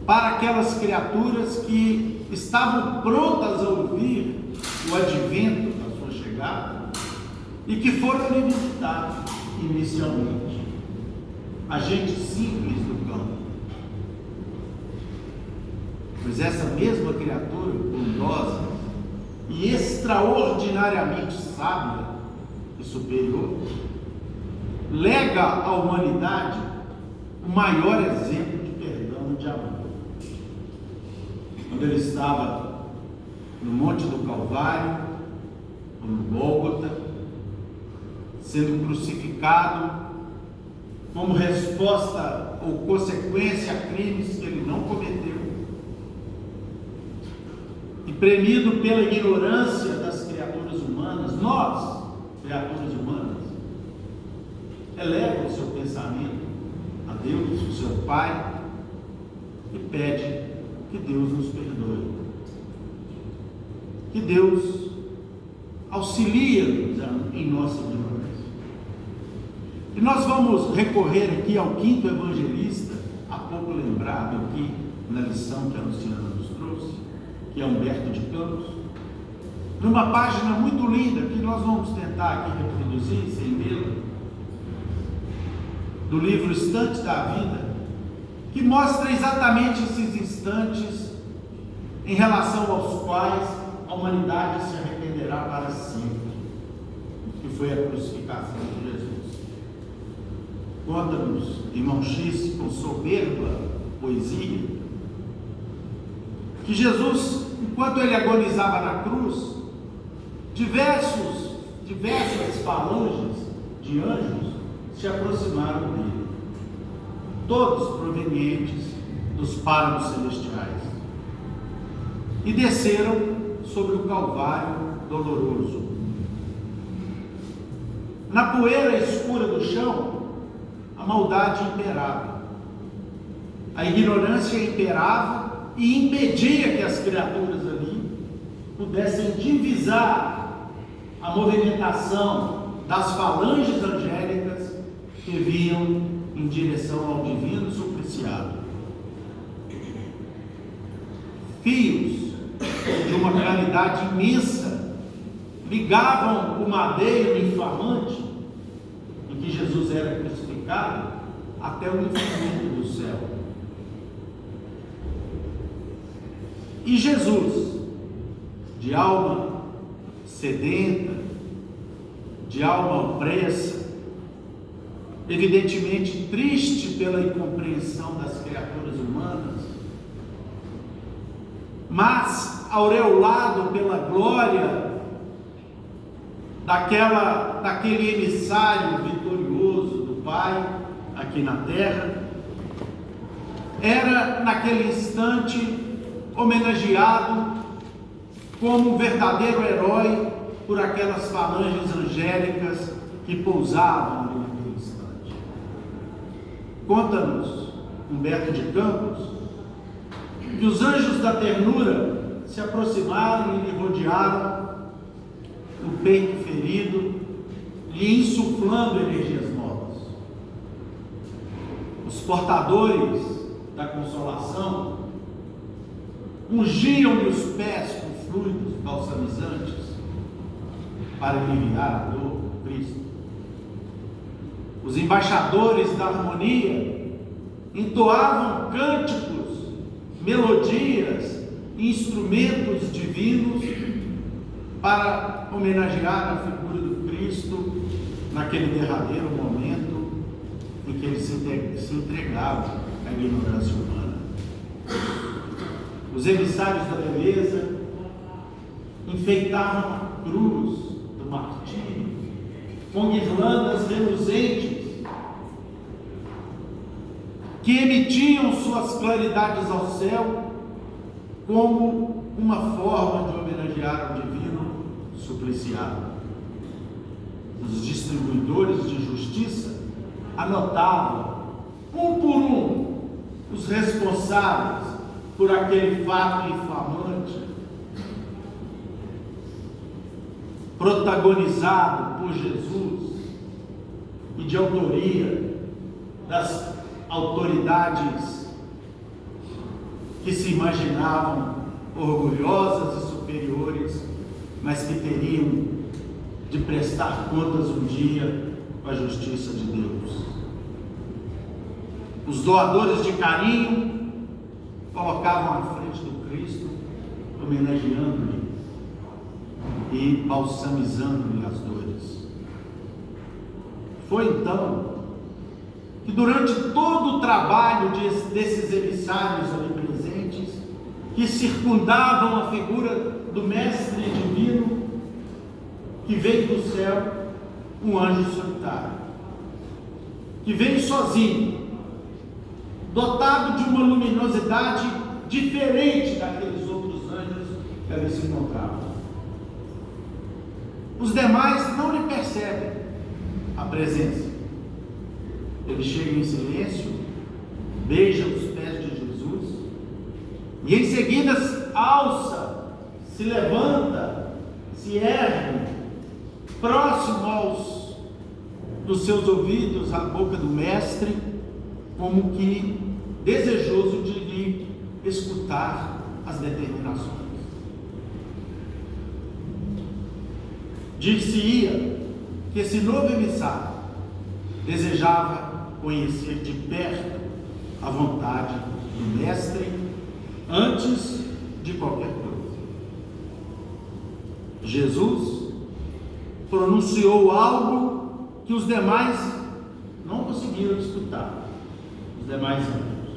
para aquelas criaturas que estavam prontas a ouvir o advento da sua chegada e que foram lhe visitar inicialmente, a gente simples do campo. Pois essa mesma criatura bondosa e extraordinariamente sábia e superior lega à humanidade o maior exemplo de perdão e de amor. Quando ele estava no Monte do Calvário, ou no Gólgota, sendo crucificado como resposta ou consequência a crimes que ele não cometeu, e premido pela ignorância das criaturas humanas, nós, criaturas humanas, eleva o seu pensamento a Deus, o seu Pai, e pede que Deus nos perdoe, que Deus auxilie-nos em nossa ignorância. E nós vamos recorrer aqui ao quinto evangelista, há pouco lembrado aqui na lição que a Luciana nos trouxe, que é Humberto de Campos, numa página muito linda, que nós vamos tentar aqui reproduzir, sem lê-la, do livro Instantes da Vida, que mostra exatamente esses instantes em relação aos quais a humanidade se arrependerá para sempre, que foi a crucificação de Jesus. Conta-nos, irmão X, com soberba poesia, que Jesus, enquanto ele agonizava na cruz, diversas falanges de anjos se aproximaram dele, todos provenientes dos páramos celestiais, e desceram sobre o Calvário doloroso. Na poeira escura do chão, a maldade imperava, a ignorância imperava e impedia que as criaturas ali pudessem divisar a movimentação das falanges angélicas que vinham em direção ao divino supliciado. Fios de uma claridade imensa ligavam o madeiro infamante em que Jesus era crucificado até o infinito do céu. E Jesus, de alma sedenta, de alma opressa, evidentemente triste pela incompreensão das criaturas humanas, mas aureolado pela glória daquele emissário vitorioso do Pai aqui na terra, era naquele instante homenageado como um verdadeiro herói por aquelas falanges angélicas que pousavam ali naquele instante. Conta-nos Humberto de Campos que os anjos da ternura se aproximaram e lhe rodearam o peito ferido, lhe insuflando energias novas. Os portadores da consolação ungiam-lhe os pés com fluidos balsamizantes para aliviar a dor do Cristo. Os embaixadores da harmonia entoavam cânticos, melodias, instrumentos divinos para homenagear a figura do Cristo naquele derradeiro momento em que ele se entregava à ignorância humana. Os emissários da beleza enfeitavam a cruz do martírio com guirlandas reluzentes que emitiam suas claridades ao céu como uma forma de homenagear o divino supliciado. Os distribuidores de justiça anotavam, um por um, os responsáveis por aquele fato infamante, protagonizado por Jesus e de autoria das autoridades que se imaginavam orgulhosas e superiores, mas que teriam de prestar contas um dia com a justiça de Deus. Os doadores de carinho colocavam à frente do Cristo, homenageando-lhe e balsamizando-lhe as dores. Foi então que durante todo o trabalho desses emissários ali presentes, que circundavam a figura do Mestre Divino, que veio do céu um anjo solitário, que veio sozinho, dotado de uma luminosidade diferente daqueles outros anjos que ali se encontravam. Os demais não lhe percebem a presença. Ele chega em silêncio, beija os pés de Jesus e em seguida alça, se levanta, se ergue, próximo dos seus ouvidos, à boca do mestre, como que desejoso de lhe escutar as determinações. Dir-se-ia que esse novo emissário desejava conhecer de perto a vontade do mestre antes de qualquer coisa. Jesus pronunciou algo que os demais não conseguiram escutar, os demais anjos.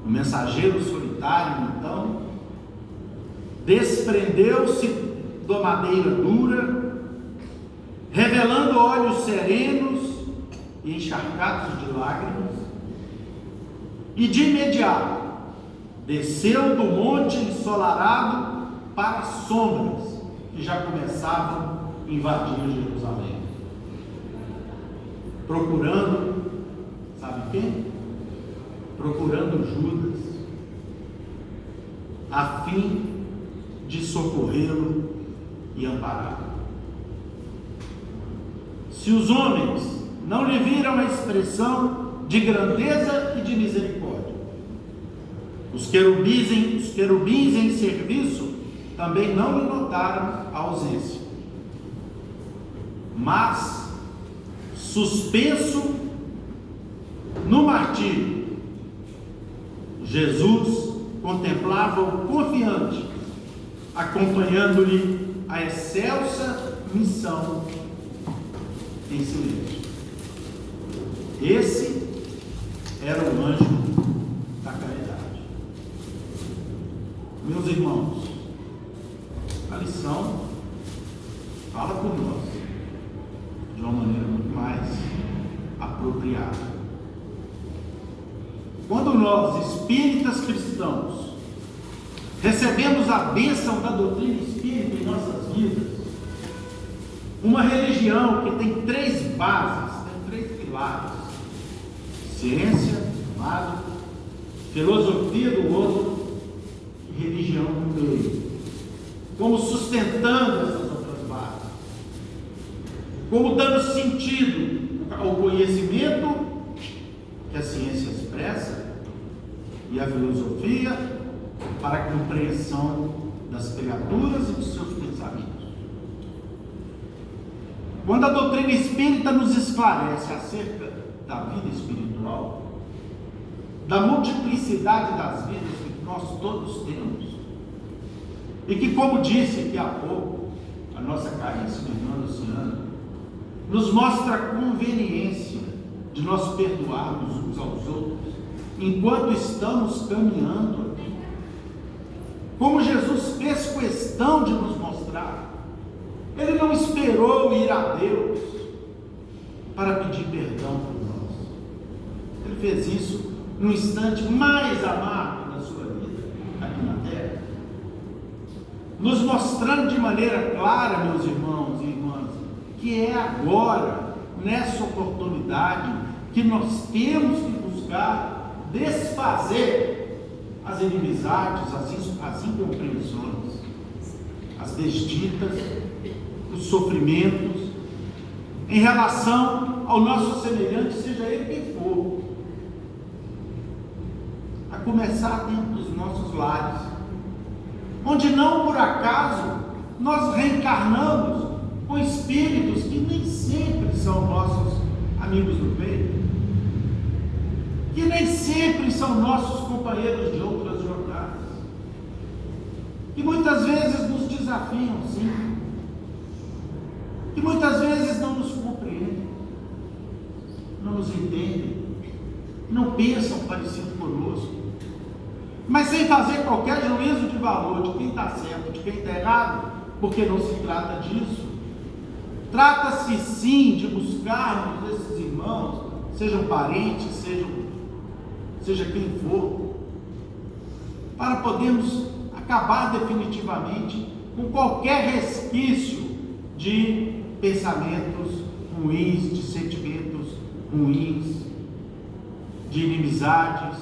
O mensageiro solitário, então, desprendeu-se da madeira dura, revelando olhos serenos e encharcados de lágrimas, e de imediato desceu do monte ensolarado para as sombras que já começavam a invadir Jerusalém, procurando, sabe quem? Procurando Judas, a fim de socorrê-lo e ampará-lo. Se os homens não lhe viram a expressão de grandeza e de misericórdia, os querubins em serviço também não lhe notaram a ausência, mas suspenso no martírio, Jesus contemplava-o confiante, acompanhando-lhe a excelsa missão em silêncio. Esse era o anjo da caridade. Meus irmãos, a lição fala por nós de uma maneira muito mais apropriada. Quando nós, espíritas cristãos, recebemos a bênção da doutrina espírita em nossas vidas, uma religião que tem três bases, tem três pilares: ciência, do lado, filosofia do outro, e religião do meio, como sustentando essas outras bases, como dando sentido ao conhecimento que a ciência expressa e a filosofia para a compreensão das criaturas e dos seus pensamentos. Quando a doutrina espírita nos esclarece acerca da vida espiritual, da multiplicidade das vidas que nós todos temos, e que, como disse aqui há pouco a nossa caríssima irmã Luciana, nos mostra a conveniência de nós perdoarmos uns aos outros enquanto estamos caminhando aqui, como Jesus fez questão de nos mostrar. Ele não esperou ir a Deus para pedir perdão por nós. Ele fez isso no instante mais amargo da sua vida aqui na terra, nos mostrando de maneira clara, meus irmãos e irmãs, que é agora, nessa oportunidade, que nós temos que buscar desfazer as inimizades, as incompreensões, as desditas, os sofrimentos em relação ao nosso semelhante, seja ele quem for, a começar dentro dos nossos lares, onde não por acaso nós reencarnamos com espíritos que nem sempre são nossos amigos do peito, que nem sempre são nossos companheiros de outras jornadas, que muitas vezes nos desafiam, sim, que muitas vezes não nos compreendem, não nos entendem, não pensam parecido conosco, mas sem fazer qualquer juízo de valor de quem está certo, de quem está errado, porque não se trata disso. Trata-se sim de buscarmos esses irmãos, sejam parentes, seja quem for, para podermos acabar definitivamente com qualquer resquício de pensamentos ruins, de sentimentos ruins, de inimizades,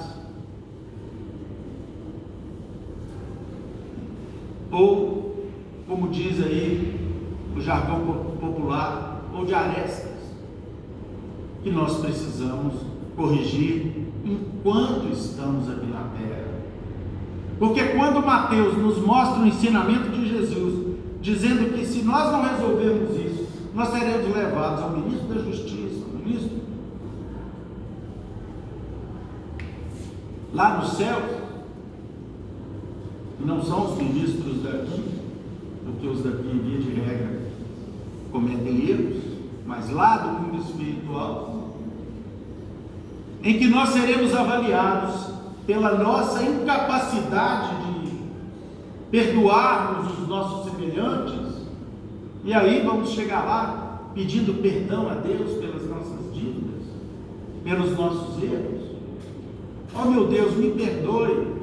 ou, como diz aí o jargão popular, ou de arestas, que nós precisamos corrigir enquanto estamos aqui na terra. Porque quando Mateus nos mostra o ensinamento de Jesus, dizendo que se nós não resolvermos isso, nós seremos levados ao ministro da Justiça, ao ministro lá no céu, e não são os ministros daqui, porque os daqui, via de regra, cometem erros, mas lá do mundo espiritual, em que nós seremos avaliados pela nossa incapacidade de perdoarmos os nossos semelhantes, e aí vamos chegar lá pedindo perdão a Deus pelas nossas dívidas, pelos nossos erros. Oh meu Deus, me perdoe,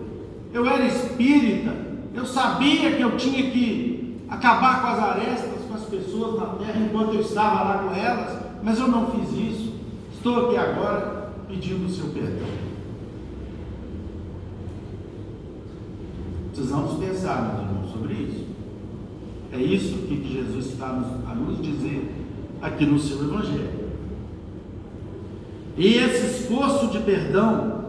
eu era espírita, eu sabia que eu tinha que acabar com as arestas, com as pessoas na terra enquanto eu estava lá com elas, mas eu não fiz isso. Estou aqui agora pedindo o seu perdão. Precisamos pensar, meus irmãos, sobre isso. É isso que Jesus está a nos dizer aqui no seu Evangelho. E esse esforço de perdão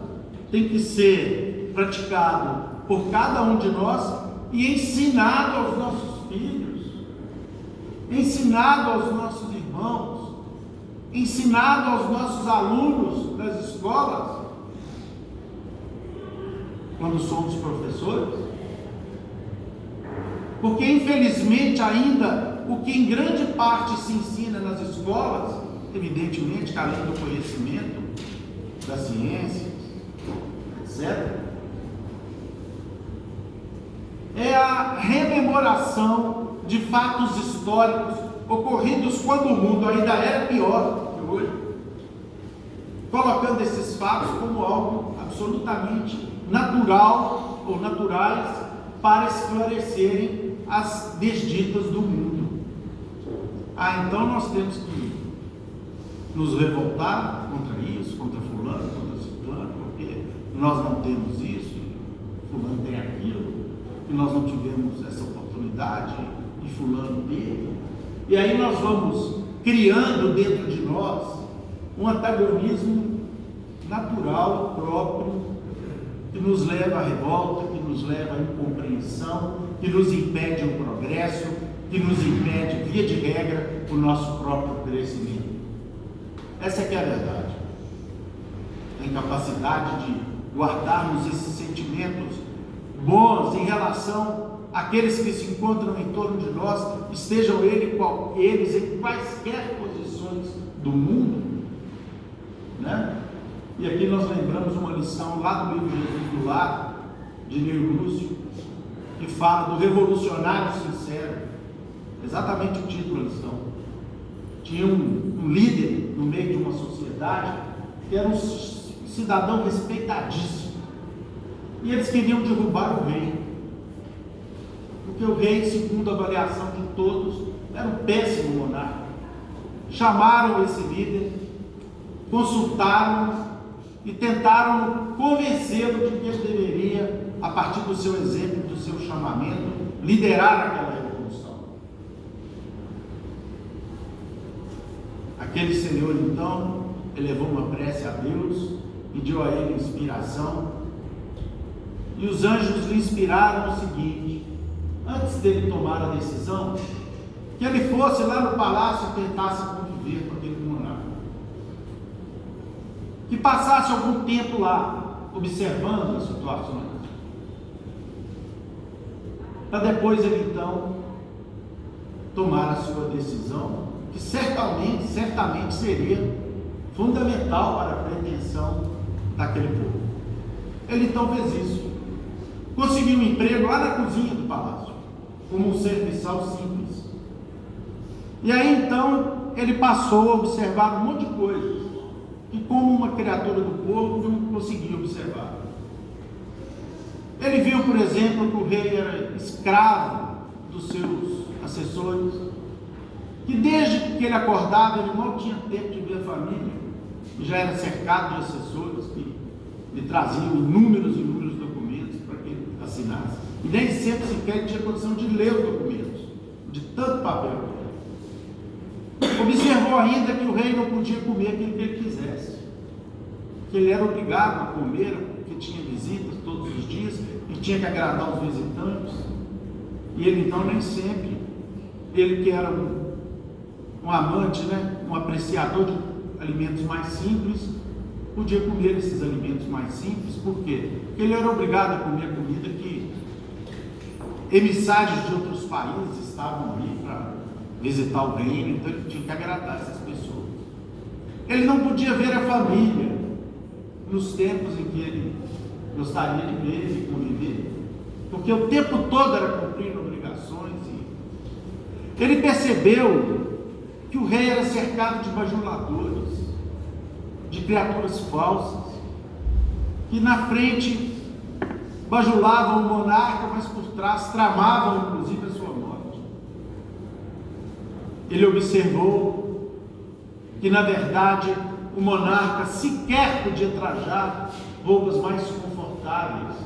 tem que ser praticado por cada um de nós e ensinado aos nossos filhos, ensinado aos nossos irmãos, ensinado aos nossos alunos das escolas, quando somos professores. Porque infelizmente ainda o que em grande parte se ensina nas escolas, evidentemente que além do conhecimento das ciências, etc., é a rememoração de fatos históricos ocorridos quando o mundo ainda era pior que hoje, colocando esses fatos como algo absolutamente natural ou naturais para esclarecerem as desditas do mundo. Então nós temos que nos revoltar contra isso, contra fulano, contra ciclano, porque nós não temos isso, fulano tem aquilo, e nós não tivemos essa oportunidade, e fulano teve. E aí nós vamos criando dentro de nós um antagonismo natural, próprio, que nos leva à revolta, que nos leva à incompreensão, que nos impede o progresso, que nos impede, via de regra, o nosso próprio crescimento. Essa é que é a verdade. A incapacidade de guardarmos esses sentimentos bons em relação àqueles que se encontram em torno de nós, estejam eles em quaisquer posições do mundo, né? E aqui nós lembramos uma lição lá do livro Jesus do Lar, de Nilo Lúcio, que fala do revolucionário sincero. Exatamente o título da lição. Tinha um líder no meio de uma sociedade que era um cidadão respeitadíssimo, e eles queriam derrubar o rei, porque o rei, segundo a avaliação de todos, era um péssimo monarca. Chamaram esse líder, consultaram e tentaram convencê-lo de que ele deveria, a partir do seu exemplo, do seu chamamento, liderar aquela revolução. Aquele senhor então elevou uma prece a Deus, pediu a ele inspiração, e os anjos lhe inspiraram o seguinte: antes dele tomar a decisão, que ele fosse lá no palácio e tentasse conviver com aquele monarca, que passasse algum tempo lá observando as situações, para depois ele então tomar a sua decisão, que certamente seria fundamental para a pretensão daquele povo. Ele então fez isso, conseguiu um emprego lá na cozinha do palácio, como um serviçal simples, E aí então ele passou a observar um monte de coisas que, como uma criatura do povo, não conseguia observar. Ele viu, por exemplo, que o rei era escravo dos seus assessores, que desde que ele acordava ele mal tinha tempo de ver a família, e já era cercado de assessores que lhe traziam inúmeros documentos para que ele assinasse, e nem sempre sequer tinha condição de ler os documentos, de tanto papel. Observou ainda que o rei não podia comer aquilo que ele quisesse, que ele era obrigado a comer porque tinha visitas todos os dias e tinha que agradar os visitantes. E ele então nem sempre, ele que era um amante, um apreciador de alimentos mais simples, podia comer esses alimentos mais simples. Por quê? Porque ele era obrigado a comer a comida que emissários de outros países estavam ali para visitar o reino, então ele tinha que agradar essas pessoas. Ele não podia ver a família nos tempos em que ele gostaria de ver e conviver, porque o tempo todo era cumprindo obrigações. E ele percebeu que o rei era cercado de bajuladores, de criaturas falsas, que na frente bajulavam o monarca, mas por trás tramavam inclusive a sua morte. Ele observou que, na verdade, o monarca sequer podia trajar roupas mais confortáveis,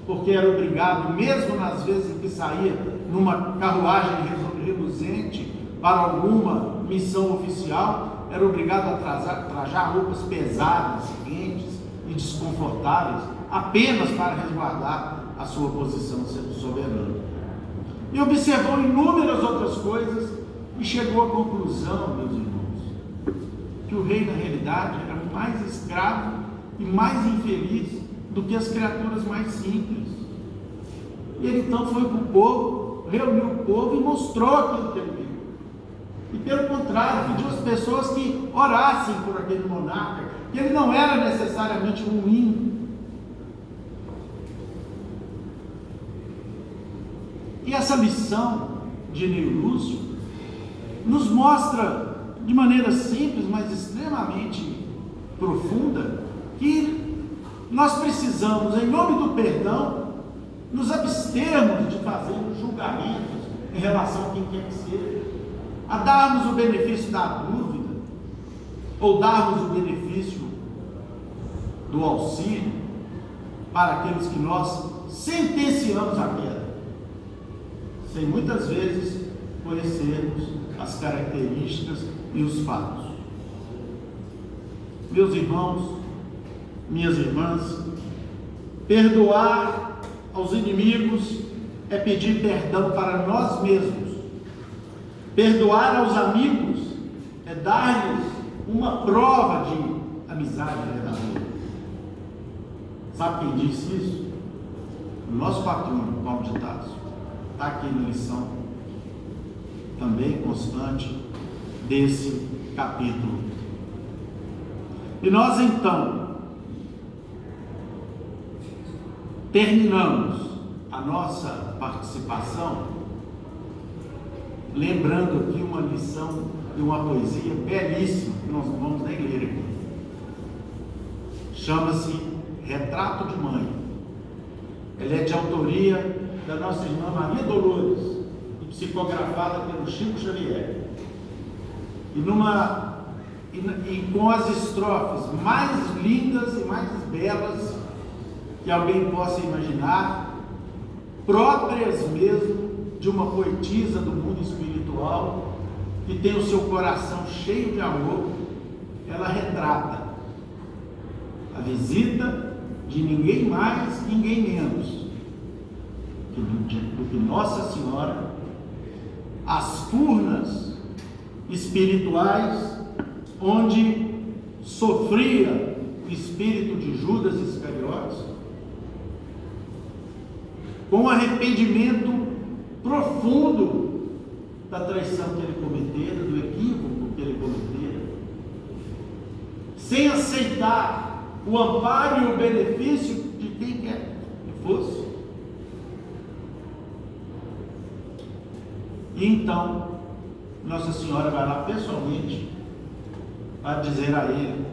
porque era obrigado, mesmo nas vezes em que saía numa carruagem reluzente para alguma missão oficial, era obrigado a trajar roupas pesadas, quentes e desconfortáveis, apenas para resguardar a sua posição soberana. E observou inúmeras outras coisas e chegou à conclusão, meus irmãos, que o rei na realidade era mais escravo e mais infeliz do que as criaturas mais simples. E ele então foi para o povo, reuniu o povo e mostrou aquilo que ele viu. E pelo contrário, pediu às pessoas que orassem por aquele monarca, que ele não era necessariamente ruim. E essa lição de Neo Lúcio nos mostra de maneira simples, mas extremamente profunda, que nós precisamos, em nome do perdão, nos abstermos de fazer julgamentos em relação a quem quer que seja, a darmos o benefício da dúvida, ou darmos o benefício do auxílio para aqueles que nós sentenciamos a queda, sem muitas vezes conhecermos as características e os fatos. Meus irmãos, minhas irmãs, perdoar aos inimigos é pedir perdão para nós mesmos. Perdoar aos amigos é dar-lhes uma prova de amizade verdadeira. Sabe quem disse isso? O nosso patrono, Paulo de Tarso. Está aqui na lição também constante desse capítulo. E nós então terminamos a nossa participação lembrando aqui uma lição de uma poesia belíssima, que nós não vamos nem ler aqui. Chama-se Retrato de Mãe. Ela é de autoria da nossa irmã Maria Dolores, psicografada pelo Chico Xavier, e com as estrofes mais lindas e mais belas que alguém possa imaginar, próprias mesmo de uma poetisa do mundo espiritual, que tem o seu coração cheio de amor. Ela retrata a visita de ninguém mais, ninguém menos do que Nossa Senhora, as furnas espirituais onde sofria o espírito de Judas Iscariotes, com arrependimento profundo da traição que ele cometera, do equívoco que ele cometera, sem aceitar o amparo e o benefício de quem quer que fosse. E então Nossa Senhora vai lá pessoalmente para dizer a ele,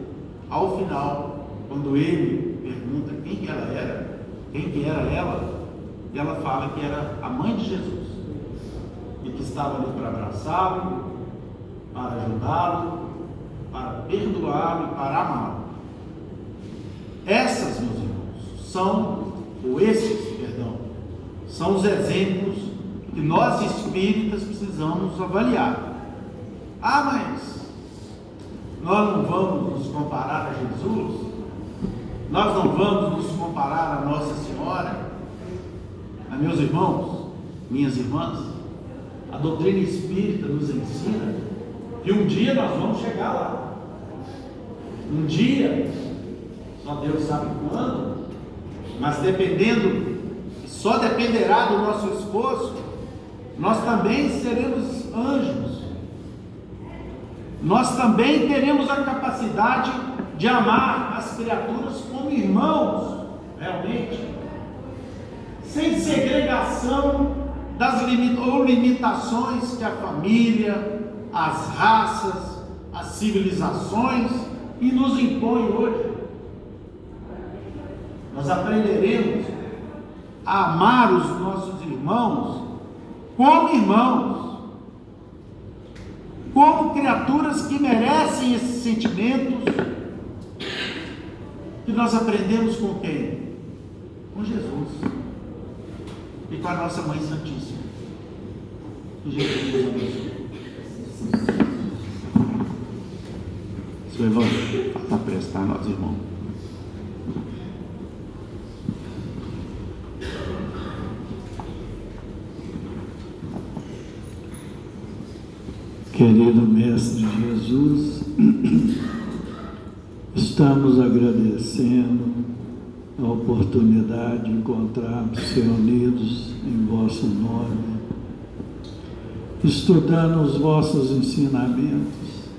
ao final, quando ele pergunta quem que ela era, quem que era ela, e ela fala que era a mãe de Jesus e que estava ali para abraçá-lo, para ajudá-lo, para perdoá-lo e para amá-lo. Essas, meus irmãos, são os exemplos que nós espíritas precisamos avaliar. Mas nós não vamos nos comparar a Jesus? Nós não vamos nos comparar a Nossa Senhora? Meus irmãos, minhas irmãs, a doutrina espírita nos ensina que um dia nós vamos chegar lá. Um dia, só Deus sabe quando, mas só dependerá do nosso esforço, nós também seremos anjos. Nós também teremos a capacidade de amar as criaturas como irmãos, realmente, sem segregação das limitações que a família, as raças, as civilizações nos impõem hoje. Nós aprenderemos a amar os nossos irmãos como irmãos, como criaturas que merecem esses sentimentos, que nós aprendemos com quem? Com Jesus e com a nossa Mãe Santíssima. Que Jesus nos abençoe. Seu Evandro, para prestar nós, irmãos. Querido Mestre Jesus, estamos agradecendo a oportunidade de encontrarmos reunidos em vosso nome, estudando os vossos ensinamentos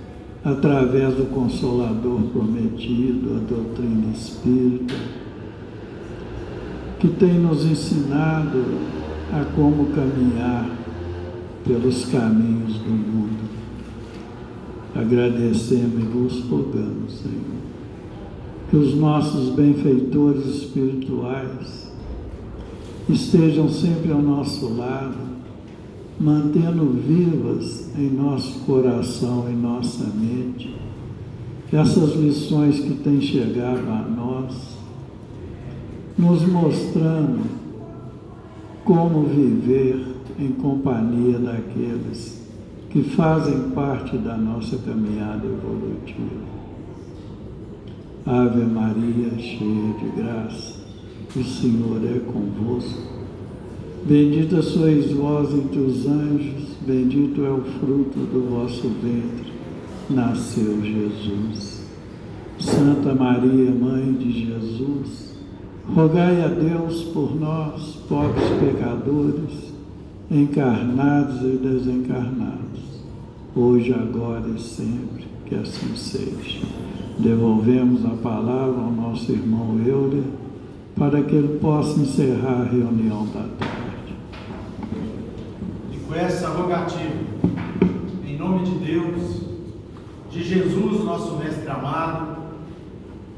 através do Consolador prometido, a doutrina espírita, que tem nos ensinado a como caminhar pelos caminhos do mundo. Agradecemos e vos rogamos, Senhor, que os nossos benfeitores espirituais estejam sempre ao nosso lado, mantendo vivas em nosso coração e nossa mente essas lições que têm chegado a nós, nos mostrando como viver em companhia daqueles que fazem parte da nossa caminhada evolutiva. Ave Maria, cheia de graça, o Senhor é convosco. Bendita sois vós entre os anjos, bendito é o fruto do vosso ventre. Nasceu Jesus. Santa Maria, Mãe de Jesus, rogai a Deus por nós, pobres pecadores, encarnados e desencarnados, hoje, agora e sempre, que assim seja. Devolvemos a palavra ao nosso irmão Euler, para que ele possa encerrar a reunião da tarde. E com essa rogativa, em nome de Deus, de Jesus, nosso Mestre amado,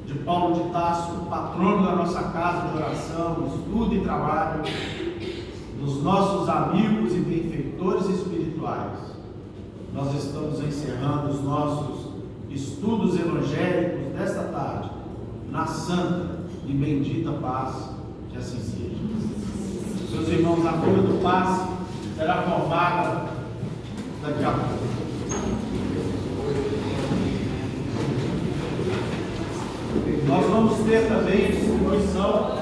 de Paulo de Tarso, patrono da nossa casa de oração, estudo e trabalho, dos nossos amigos e benfeitores espirituais, nós estamos encerrando os nossos estudos evangélicos desta tarde, na santa e bendita paz, que assim seja. Meus irmãos, a cura do passe será formada daqui a pouco. Nós vamos ter também distribuição